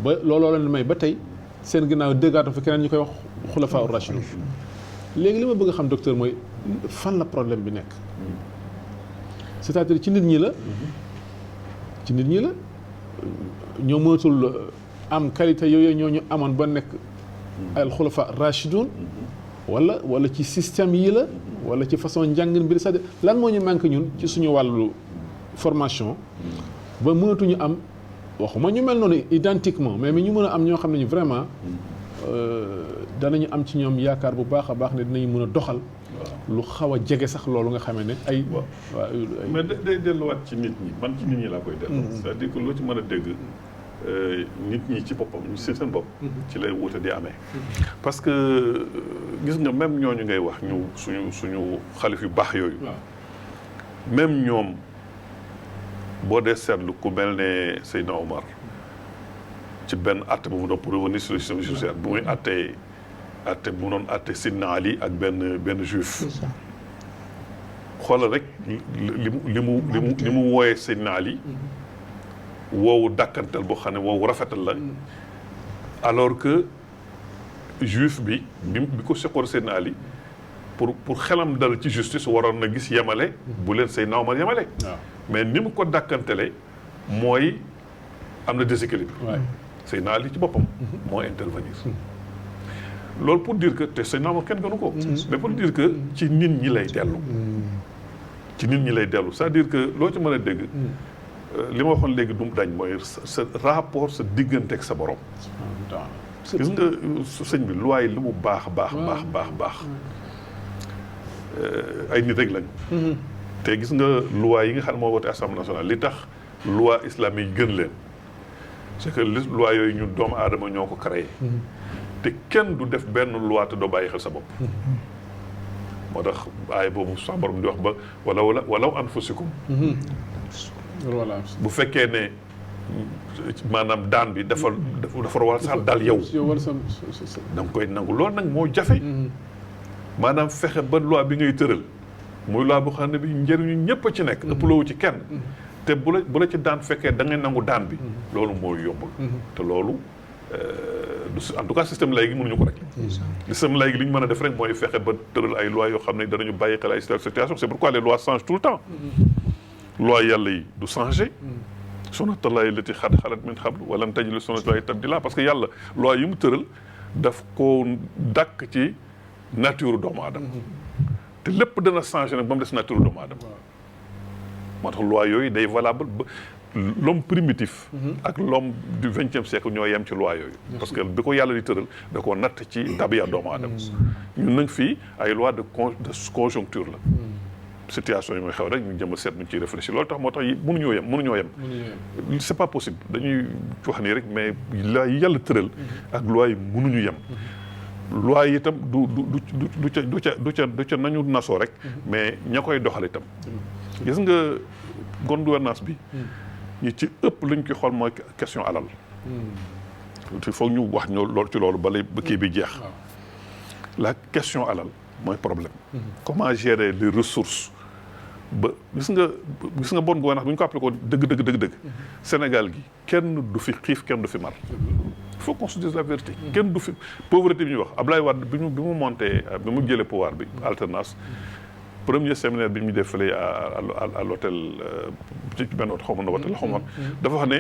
ba looloo leen may ba tey seen ginnaaw déggaatu fi keneen ñu koy wax xulafaa ar-rashidun léegi li ma bëgg a xam docteur mooy fan la problème bi nekk c'est-à-dire ci nit ñi la ñoo mënatul am qualité yooyu ñoo ñu amoon ba nekk al xulafaa ar-rashidun wala ci système yi la wala ci façon njàngin bi c'est-à-dire lan moo ñu manque ñun ci suñu wàllu formation ba mënatuñu am waxuma ñu mel noonu identiquement mais ñu mën a am ñoo xam ne ñu vraiment danañu am ci ñoom yaakaar bu baax a baax ne dinañu mën a doxal lu xaw a jege sax loolu nga xamee ne ay mais day delluwaat ci nit ñi man ci nit ñi laa koy dellu c'est-à-dire que loo ci mën a dégg nit ñi ci boppam ñu seen bopp ci lay wuute di amee parce que gis nga même ñooñu ngay wax ñu suñu xalif yu baax yooyu même ñoom boo dee seetlu ku mel ne Seydina Omar ci benn atte bu mu doon pour revenir sur le système judiciaire bu muy atte bu doon atte Sidna Ali ak benn juif xoolal rek li mu wooyee Seydina Ali woowu dàkkantal boo xam ne woowu rafetal la alors que juif bi ko seqoon Seydina Ali pour xelam dal ci justice waroon na gis yemale bu leen Seydina Omar yemale mais ni mu ko dàkkantale mooy am na déséquilibre Seydina Ali ci boppam moo intervenir loolu pour dire que te Seydina Omar kenn gënu ko mais pour dire que ci nit ñi lay dellu c'est-à-dire que loo ci mën a dégg li ma waxoon léegi du dañ mooy sa rapport sa diggante ak sa borom gis nga sëñ bi loi yi lu mu baax ay nit rek lañu te gis nga loi yi nga xam ne moo wote assemblée nationale li tax loi islamique gën leen c'est que loi yooyu ñun doomu aadama ñoo ko créé te kenn du def benn loi te doo bàyyi xel sa bopp moo tax aay boobu sax borom di wax ba walaw anfusikum bu fekkee ne maanaam daan bi dafa war sax dal yow da nga koy nangu loolu nag moo jafe maanaam fexe ba loi bi ngay tëral muy loi boo xam ne bi njëriñu ñëpp a ci nekk ëppaloowu ci kenn te bu la ci daan fekkee da ngay nangu daan bi loolu mooy yombul te loolu en tout cas système laïque gi mënuñu ko rek système laïque gi li ñu mën a def rek mooy fexe ba tëral ay loi yoo xam ne danañu bàyyi xel ay situation c'est pourquoi les lois changent tout le temps loi yàlla yi du changé sunnatullaahi llati qad xalat min qablu wa lan tajida li sunnatillaahi tabdiila parce que yàlla loi yi mu tëral daf ko dàkk ci nature doomu aadama te lépp dana changé nag ba mu des nature doomu aadama moo tax loi yooyu day valable ba l'homme primitif ak l'homme du 20e siècle ñoo yem ci loi yooyu parce que bi ko yàlla di tëral da koo natt ci tabiya doomu aadama ñun nag fii ay loi de conjoncture la situation yi mooy xew rek ñu jëm a seet ñu ciy réfléchir loolu tax moo tax mënuñoo yem c'est pas possible dañuy wax nii rek mais la yàlla tëral ak loi yi mënuñu yem loi yi itam du ca nañu nasoo rek mais ña koy doxal itam gis nga bonne gouvernance bi ñi ci ëpp luñ koy xool mooy question alal il faut ñu wax ñoo loolu ci loolu bala kii bi jeex la question alal mooy problème comment gérer les ressources ba gis nga bonne gouvernance bu ñu ko appliqué dëgg Sénégal gi kenn du fi xiif kenn du fi mar il faut qu'on se dise la vérité kenn du fi pauvreté bi ñuy wax Ablaye Wade bi mu jëlee pouvoir bi alternance premier séminaire bi ñu def fële à l'hôtel ci benn hôtel xaw ma na hôtel xaw ma dafa wax ne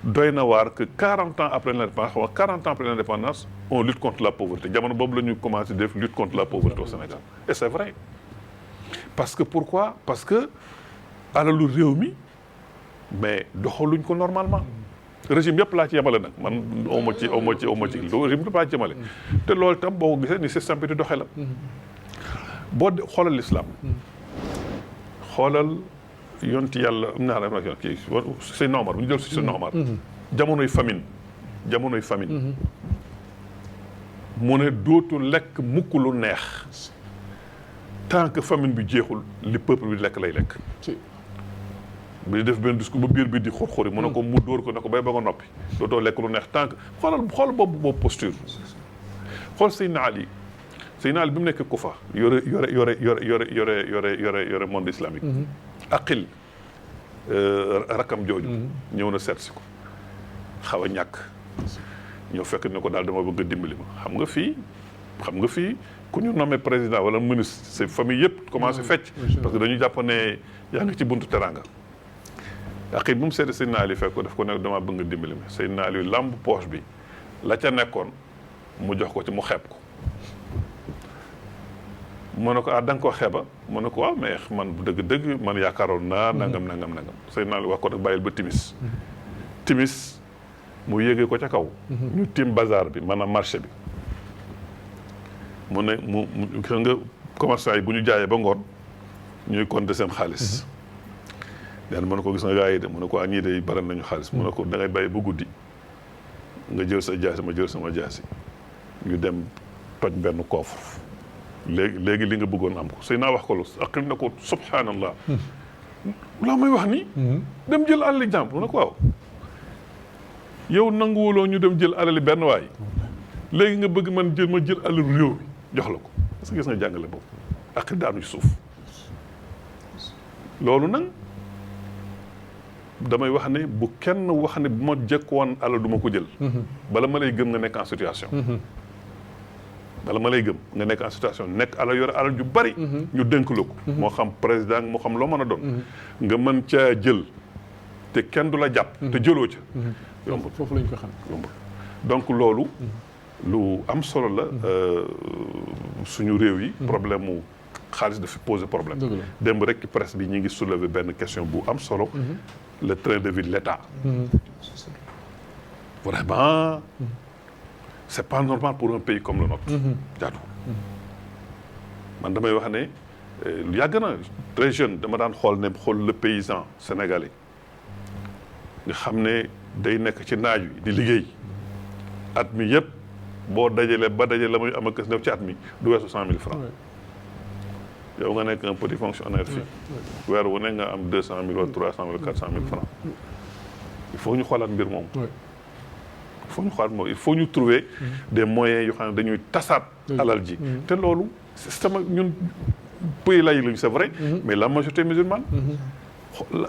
doy na waar que 40 ans après l'indépendance on lutte contre la pauvreté jamono boobu la ñu commencé def lutte contre la pauvreté au Sénégal et c'est vrai parce que pourquoi parce que alalu réew mi mais doxaluñ ko normalement régime yëpp laa ci yemale nag man awma ci régime yëpp laa ci yemale te loolu itam boo ko gisee ni système bi di doxee la boo xoolal l'islam xoolal yonti yàlla am naa la kii Seydina Omar bu ñu jël si Seydina Omar jamonoy famine mu ne dootu lekk mukk lu neex tant que famine bi jeexul li peuple bi lekk lay lekk bi di def benn discours ba biir bi di xur-xuri mu ne ko mu dóor ko ne ko bay ba nga noppi dootoo lekk lu neex tant que xool boobu posture xool Seydina Ali bi mu nekk Kufa yore monde islamique Aqil rakam jooju ñëw na seet si ko xaw a ñàkk ñëw fekk ne ko daal dama bëgg a dimbali ma xam nga fii ku ñu nommé président wala ministre c'est famille yëpp commencé fecc parce que dañu jàpp ne yaa ngi ci buntu teranga Aqil bu mu seeti Seydina Ali fekk ko daf ko ne dama bëgg nga dimbali ma Seydina Ali lamb poche bi la ca nekkoon mu jox ko ci mu xeeb ko mu ne ko da nga koo xeeba mu ne ko waaw mais man bu dëgg man yaakaaroon naa nangam sëy naa wax ko nag bàyyil ba timis mu yéegee ko ca kaw ñu tim bazar bi maanaam marché bi mu ne mu gis nga commerçant yi bu ñu jaayee ba ngoon ñuy compter seen xaalis daan mu ne ko gis nga gars yi de mu ne ko ñii de bari nañu xaalis mu ne ko da ngay bàyyi ba guddi nga jël sa jaasi ma jël sama jaasi ñu dem toj benn coffre léegi li nga bëggoon am ko sëy naa wax ko lu aqil na ko subhanallah laa may wax nii dem jël alali jàmm mu ne ko waaw yow nanguwuloo ñu dem jël alali benn waay léegi nga bëgg ma jël alali réew mi jox la ko parce que gis nga jàngale boobu aqil daanu ci suuf loolu nag damay wax ne bu kenn wax ne bu ma jekkoon alal du ma ko jël bala ma lay gëm nga nekk en situation nekk alal yore alal ju bari ñu dénk la ko moo xam président moo xam loo mën a doon nga mën caa jël te kenn du la jàpp te jëloo ca yombul foofu lañ ko xam yombul donc loolu lu am solo la suñu réew yi problème mu xaalis dafa poser problème démb rek ci presse bi ñi ngi soulever benn question bu am solo le train de vie de l'État vraiment c'est pas normal pour un pays comme le nôtre jaatu man damay wax ne yàgg na très jeune dama daan xool le paysan sénégalais nga xam ne day nekk ci naaj wi di liggéey at mi yëpp boo dajale ba dajale la muy am ak new ci at mi du weesu 100 000 francs yow nga nekk un petit fonctionnaire fii weer wu ne nga am 200 000 wala 300 000 400 000 francs il faut ñu xoolaat mbir moom il faut ñu trouver des moyens yoo xam ne dañuy tasaat alal ji te loolu système ñun pays laïc lañu c'est vrai mais la majorité musulmane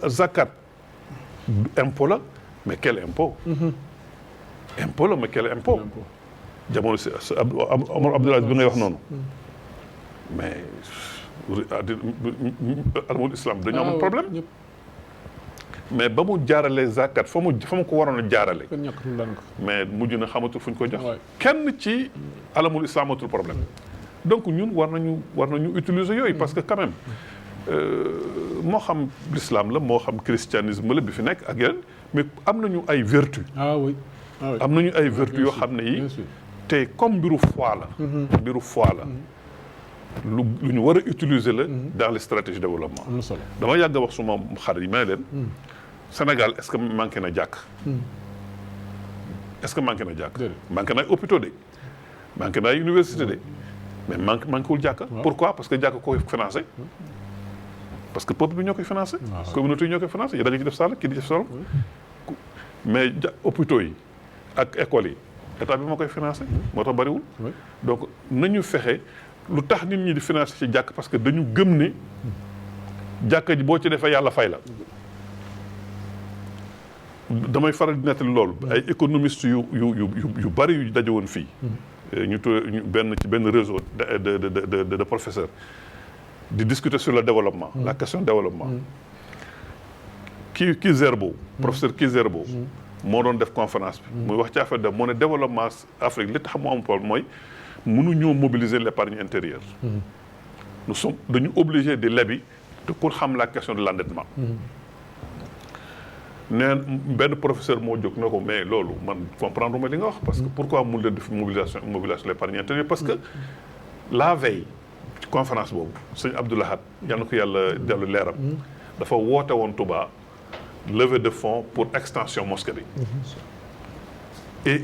zakat impôt la mais quel impôt impôt la mais quel impôt jamono si Omar Abdoul Aziz bi ngay wax noonu mais alamul islam dañu amoon problème mais ba mu jaaralee zakat fa mu ko waroon a jaarale mais mujj na xamatul fu ñu ko jox kenn ci alamul islam amatul problème donc ñun war nañu utiliser yooyu parce que quand même moo xam l'islam la moo xam christianisme la bi fi nekk ak yeneen mais am nañu ay vertu am nañu ay vertu yoo xam ne yi te comme mbiru foi la lu ñu war a utiliser la dans les stratégies de développement dama yàgg a wax suma xarit yi may leen Sénégal est-ce que manqué na jàkk manqué na ay hôpitaux de manqué na ay université de mais manqué wul jàkka pourquoi parce que jàkka koy financé parce que peuple bi ñoo koy financé communauté yi ñoo koy financé da nga ci def sàll kii di def solo mais hôpitaux yi ak écoles yi état bi moo koy financé moo tax bariwul donc nañu fexe lu tax nit ñi di financé ci jàkk parce que dañu gëm ne jàkka ji boo ci defee yàlla fay la damay faral di nettali loolu ay économistes yu bari yu daje woon fii ñu benn réseau de professeurs di discuter sur le développement la question développement Kizerbo professeur Kizerbo moo doon def conférence bi muy wax ci affaire moo ne développement Afrique li tax mu am problème mooy mënuñoo mobiliser l'épargne intérieure dañu obligé di lebi te pour xam la question de l'endettement neen benn professeur moo jóg na ko mais loolu man comprendre ma li nga wax parce que pourquoi mun leen def mobilisation l'épargne intérieure parce que la veille ci conférence boobu sëñ Abdou Lahad yal na ko yàlla dellu leeram dafa woote woon Touba levée de fonds pour extension mosquée bi et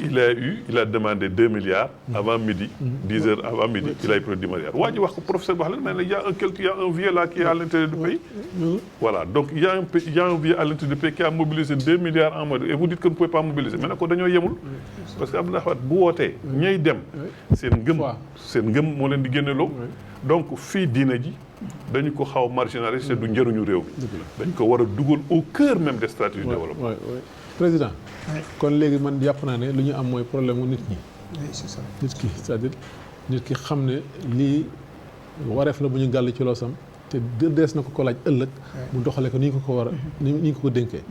il a demandé 2 milliards avant midi 10 heures avant midi il a eu 10 milliards waa ji wax ko professeur bi wax leen mais il y a un vieux là qui est à l'intérieur du pays voilà donc il y a un vieux à l'intérieur du pays qui a mobilisé 2 milliards en mode et vous dites que vous ne pouvez pas mobiliser mais nag ko dañoo yemul parce que Abdoulaye Wade bu wootee ñay dem seen ngëm moo leen di génneloo donc fii diina ji dañu ko xaw marginaliser du njëriñu réew mi dañ ko war a dugal au cœur même des stratégies de développement président kon léegi man jàpp naa ne lu ñu am mooy problème mu nit ñi c'est ça nit ki c'est-à-dire nit ki xam ne lii wareef la bu ñu gàll ci loosam te dees na ko laaj ëllëg mu doxale ko ni ñu ko war a ni ñu ko dénkee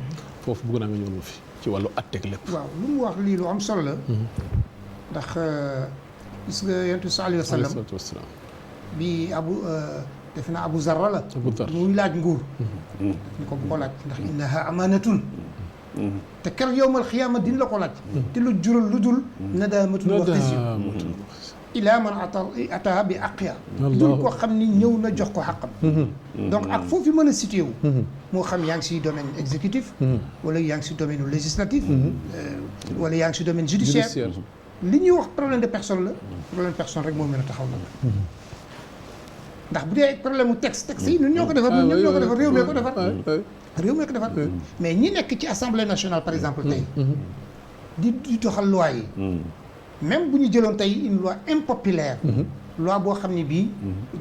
foofu bëgg naa nga ñëwal ma fi ci wàllu atteeg lépp waaw lu mu wax lii lu am solo la ndax gis nga yonent bi sallallahu alayhi wa sallam bi defe naa Abu Zarra la Abu Zarra muy laaj nguur ni ko bu ko laaj ndax innaha amanatun te keroog yowmal xiyaama din la ko laaj te lu jural lu dul nadaamatun wa xisyu ilaa man ataa bi aqiya dul koo xam ni ñëw na jox ko xaqam donc ak foofu mën a situé wu moo xam yaa ngi si domaine exécutif wala yaa ngi si domaine législatif wala yaa ngi si domaine judiciaire li ñuy wax problème de personne la problème de personne rek moo mën a taxaw nag ndax bu dee problème mu texte yi ñun ñoo ko defar ñun ñoo ko defar réew mi ko defar réew mi ko defar mais ñi nekk ci assemblée nationale par exemple tey di doxal loi yi même bu ñu jëloon tey une loi impopulaire loi boo xam ne bii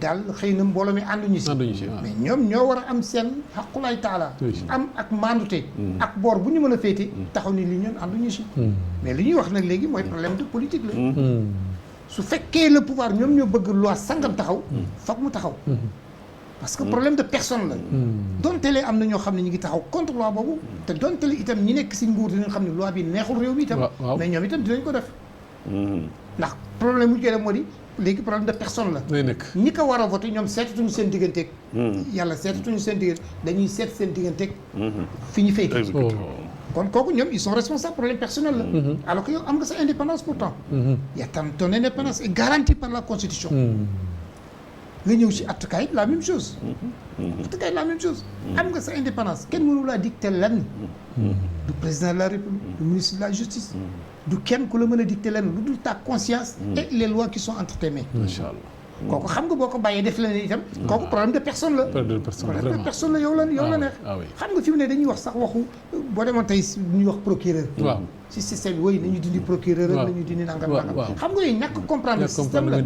daal xëy na mbooloo mi ànduñu si mais ñoom ñoo war a am seen xaqulaay taala am ak mandute ak boor bu ñu mën a féete taxaw ni li ñoon ànduñu si mais li ñuy wax nag léegi mooy problème de politique la su fekkee le pouvoir ñoom ñoo bëgg loi sangam taxaw foog mu taxaw parce que problème de personne la donte le am na ñoo xam ne ñu ngi taxaw contre loi boobu te donte le itam ñi nekk si nguur dinañ xam ne loi bi neexul réew mi itam mais ñoom itam dinañ ko def ndax problème mu jëlee moo di léegi problème de personne la ñi ko war a voté ñoom seetatuñu seen digganteeg yàlla seetatuñu seen diggante dañuy seet seen digganteeg fi ñu fay kon kooku ñoom ils sont responsables problème personnel la alors que yow am nga sa indépendance pourtant y a ton indépendance est garantie par la constitution nga ñëw si attukaay la même chose attukaay la même chose am nga sa indépendance kenn mënu laa dicter lenn du président de la république du ministre de la justice du kenn ku la mën a dicter lenn lu dul ta conscience et les lois qui sont entre tes mains macha allah kooku xam nga boo ko bàyyee def leneen itam kooku problème de personne la problème de personne la yow la neex xam nga fi mu ne dañuy wax sax waxu boo demoon tey ñuy wax procureur waaw si système bi woy nañu dindi procureur ak nañu dindi nangam xam nga yooyu ñàkk comprendre le système la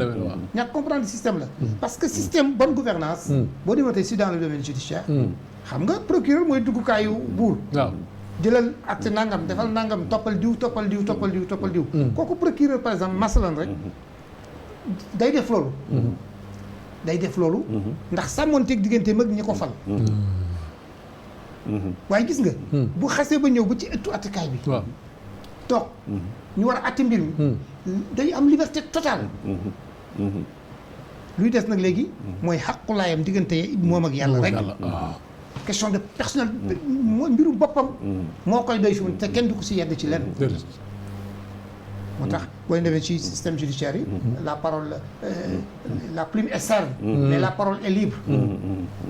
ñàkk comprendre le système la parce que système bonne gouvernance boo demoon tey si dans le domaine judiciaire xam nga procureur mooy duggukaayu buur jëlal acte nangam defal nangam toppal diw kooku procureur par exemple masalan rek day def loolu ndax sàmmoonteeg diggante mag ñi ko fal waaye gis nga bu xasee ba ñëw ba ci ëttu attikaay bi toog ñu war a atti mbir mi day am liberté totale luy des nag léegi mooy xaqulaayam diggante moom ak yàlla rek question de personnel mooy mbiru boppam moo koy doy fi mu te kenn du ko si yedd ci lenn moo tax boo demee ci système judiciaire yi la parole la plume est serve mais la parole est libre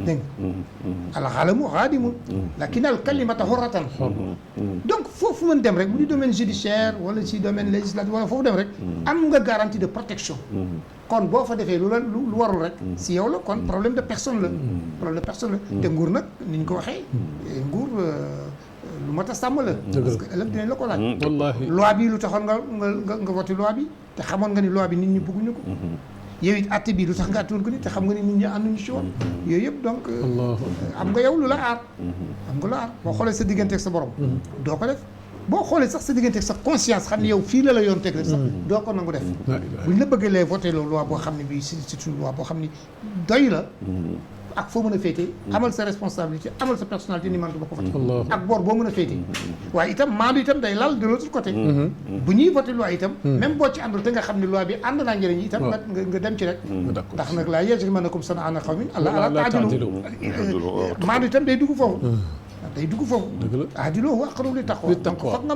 dégg nga alxalamu xaadimun lakin al kalimata xurratan donc foofu mën dem rek bu di domaine judiciaire wala ci domaine législatif wala foofu dem rek am nga garantie de protection kon boo fa defee lu warul rek si yow la kon problème de personne la te nguur nag ni ñu ko waxee nguur lu mat a sàmm la parce que ëllëg dinañ la ko laaj wallaahi loi bi lu taxoon nga voté loi bi te xamoon nga ni loi bi nit ñi bëgguñu ko yow it atte bi lu tax nga attewoon ko ni te xam nga ni nit ñi ànduñu ci woon yooyu yëpp donc am nga yow lu la aar boo xoolee sa diggante ak sa borom doo ko def boo xoolee sax sa diggante ak sa conscience xam ne yow fii la yoon teg rek sax doo ko nangu def buñ la bëggee lay voté loolu loi boo xam ne bii c'est une loi boo xam ne doy la ak foo mën a féete amal sa responsabilité amal sa personnalité ni man du ma ko voté ak boor boo mën a féete waaye itam maandu itam day lal de l'autre côté bu ñuy voté loi itam même boo ci àndul te nga xam ne loi bi ànd naa njëriñ itam nga dem ci rek ndax nag laa yajrimannakum shana'aanu qawmin allaa ta'dilu maandu itam day dugg foofu aadiloo huwa aqrabu lit taqwa donc foog nga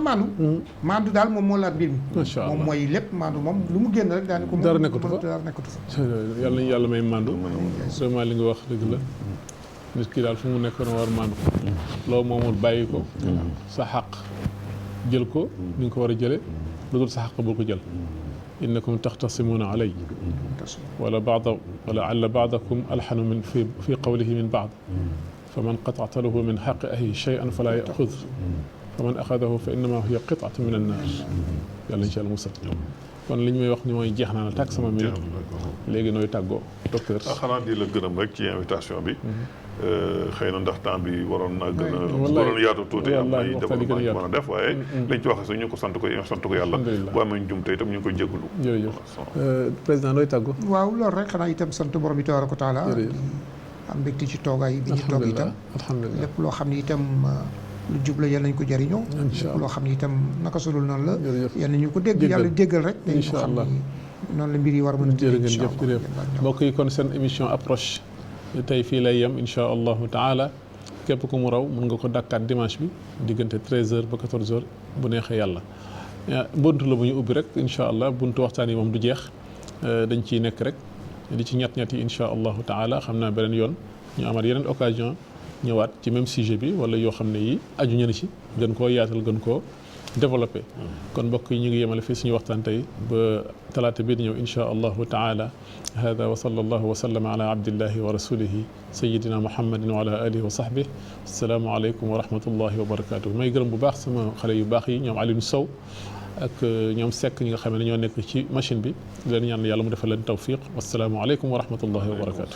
maandu daal moom moo laat mbir mi moom mooy lépp maandu moom lu mu génn rek daani ko dara nekkatu fa yàlla nañu yàlla may maandu vraiment li nga wax dëgg la nit ki daal fu mu nekk na war maandu loo moomul bàyyi ko sa xaq jël ko ni nga ko war a jële lu dul sa xaq bul ko jël innakum taxtasimuuna alay wala alla baadakum alxanu min fi qawlihi min baad fa man qata'ta lahu min haqqi axiihi shay'an falaa ya'xud fa man axadahu fa innamaa hiya qit'atun min an-naar yàlla incha allah musal kon li ñu may wax ni mooy jeex naa la tàgg sama minute léegi nooy tàggoo docteur. xanaa di la gërëm rek ci invitation bi. xëy na ndax temps bi waroon naa gën a. waroon yaatu tuuti am na ay développement yu mën a def waaye. liñ ci wax sax ñu ko sant ko yàlla. bu amee njumte itam ñu ngi koy jégalu. jërëjëf président nooy tàggoo. waaw loolu rek xanaa itam sant borom bi tabaaraka wa taala am mbégte ci toogaay bi ñu toog itam alhamdulilah lépp loo xam ne itam lu jubla yal nañ ko jëriñoo lépp loo xam ne itam naka sulul noonu la yal nañu ko dégg yàlla déggal rek dañ ko xam ni noonu la mbir yi war a mën a jërë ngeen jëf jërëjëf mbokk yi kon seen émission approche tey fii lay yem incha allahu taala képp ku mu raw mën nga ko dakkaat dimanche bi diggante 13h ba 14h bu neexee yàlla buntu la bu ñu ubbi rek incha allah buntu waxtaan yi moom du jeex dañ ciy nekk rek di ci ñett yi incha allahu taala xam naa beneen yoon ñu amaat yeneen occasion ñëwaat ci même sujet bi wala yoo xam ne yi aju ñu ci gën koo yaatal gën koo développé kon mbokk yi ñu ngi yemale fii suñu waxtaan tey ba talaata bii di ñëw incha allahu taala hada wa sallallahu wa sallama ala abdillahi wa rasulihi sayidina muhammadin wa ala alihi wa sahbihi assalaamu aleykum wa rahmatullahi wa barakatuh may gërëm bu baax sama xale yu baax yi ñoom Alioune Sow ak ñoom Seck ñi nga xam ne ñoo nekk ci machine bi di leen ñaan yàlla mu defal leen tawfiq wassalaamu aleykum wa rahmatullahi wa barakatuh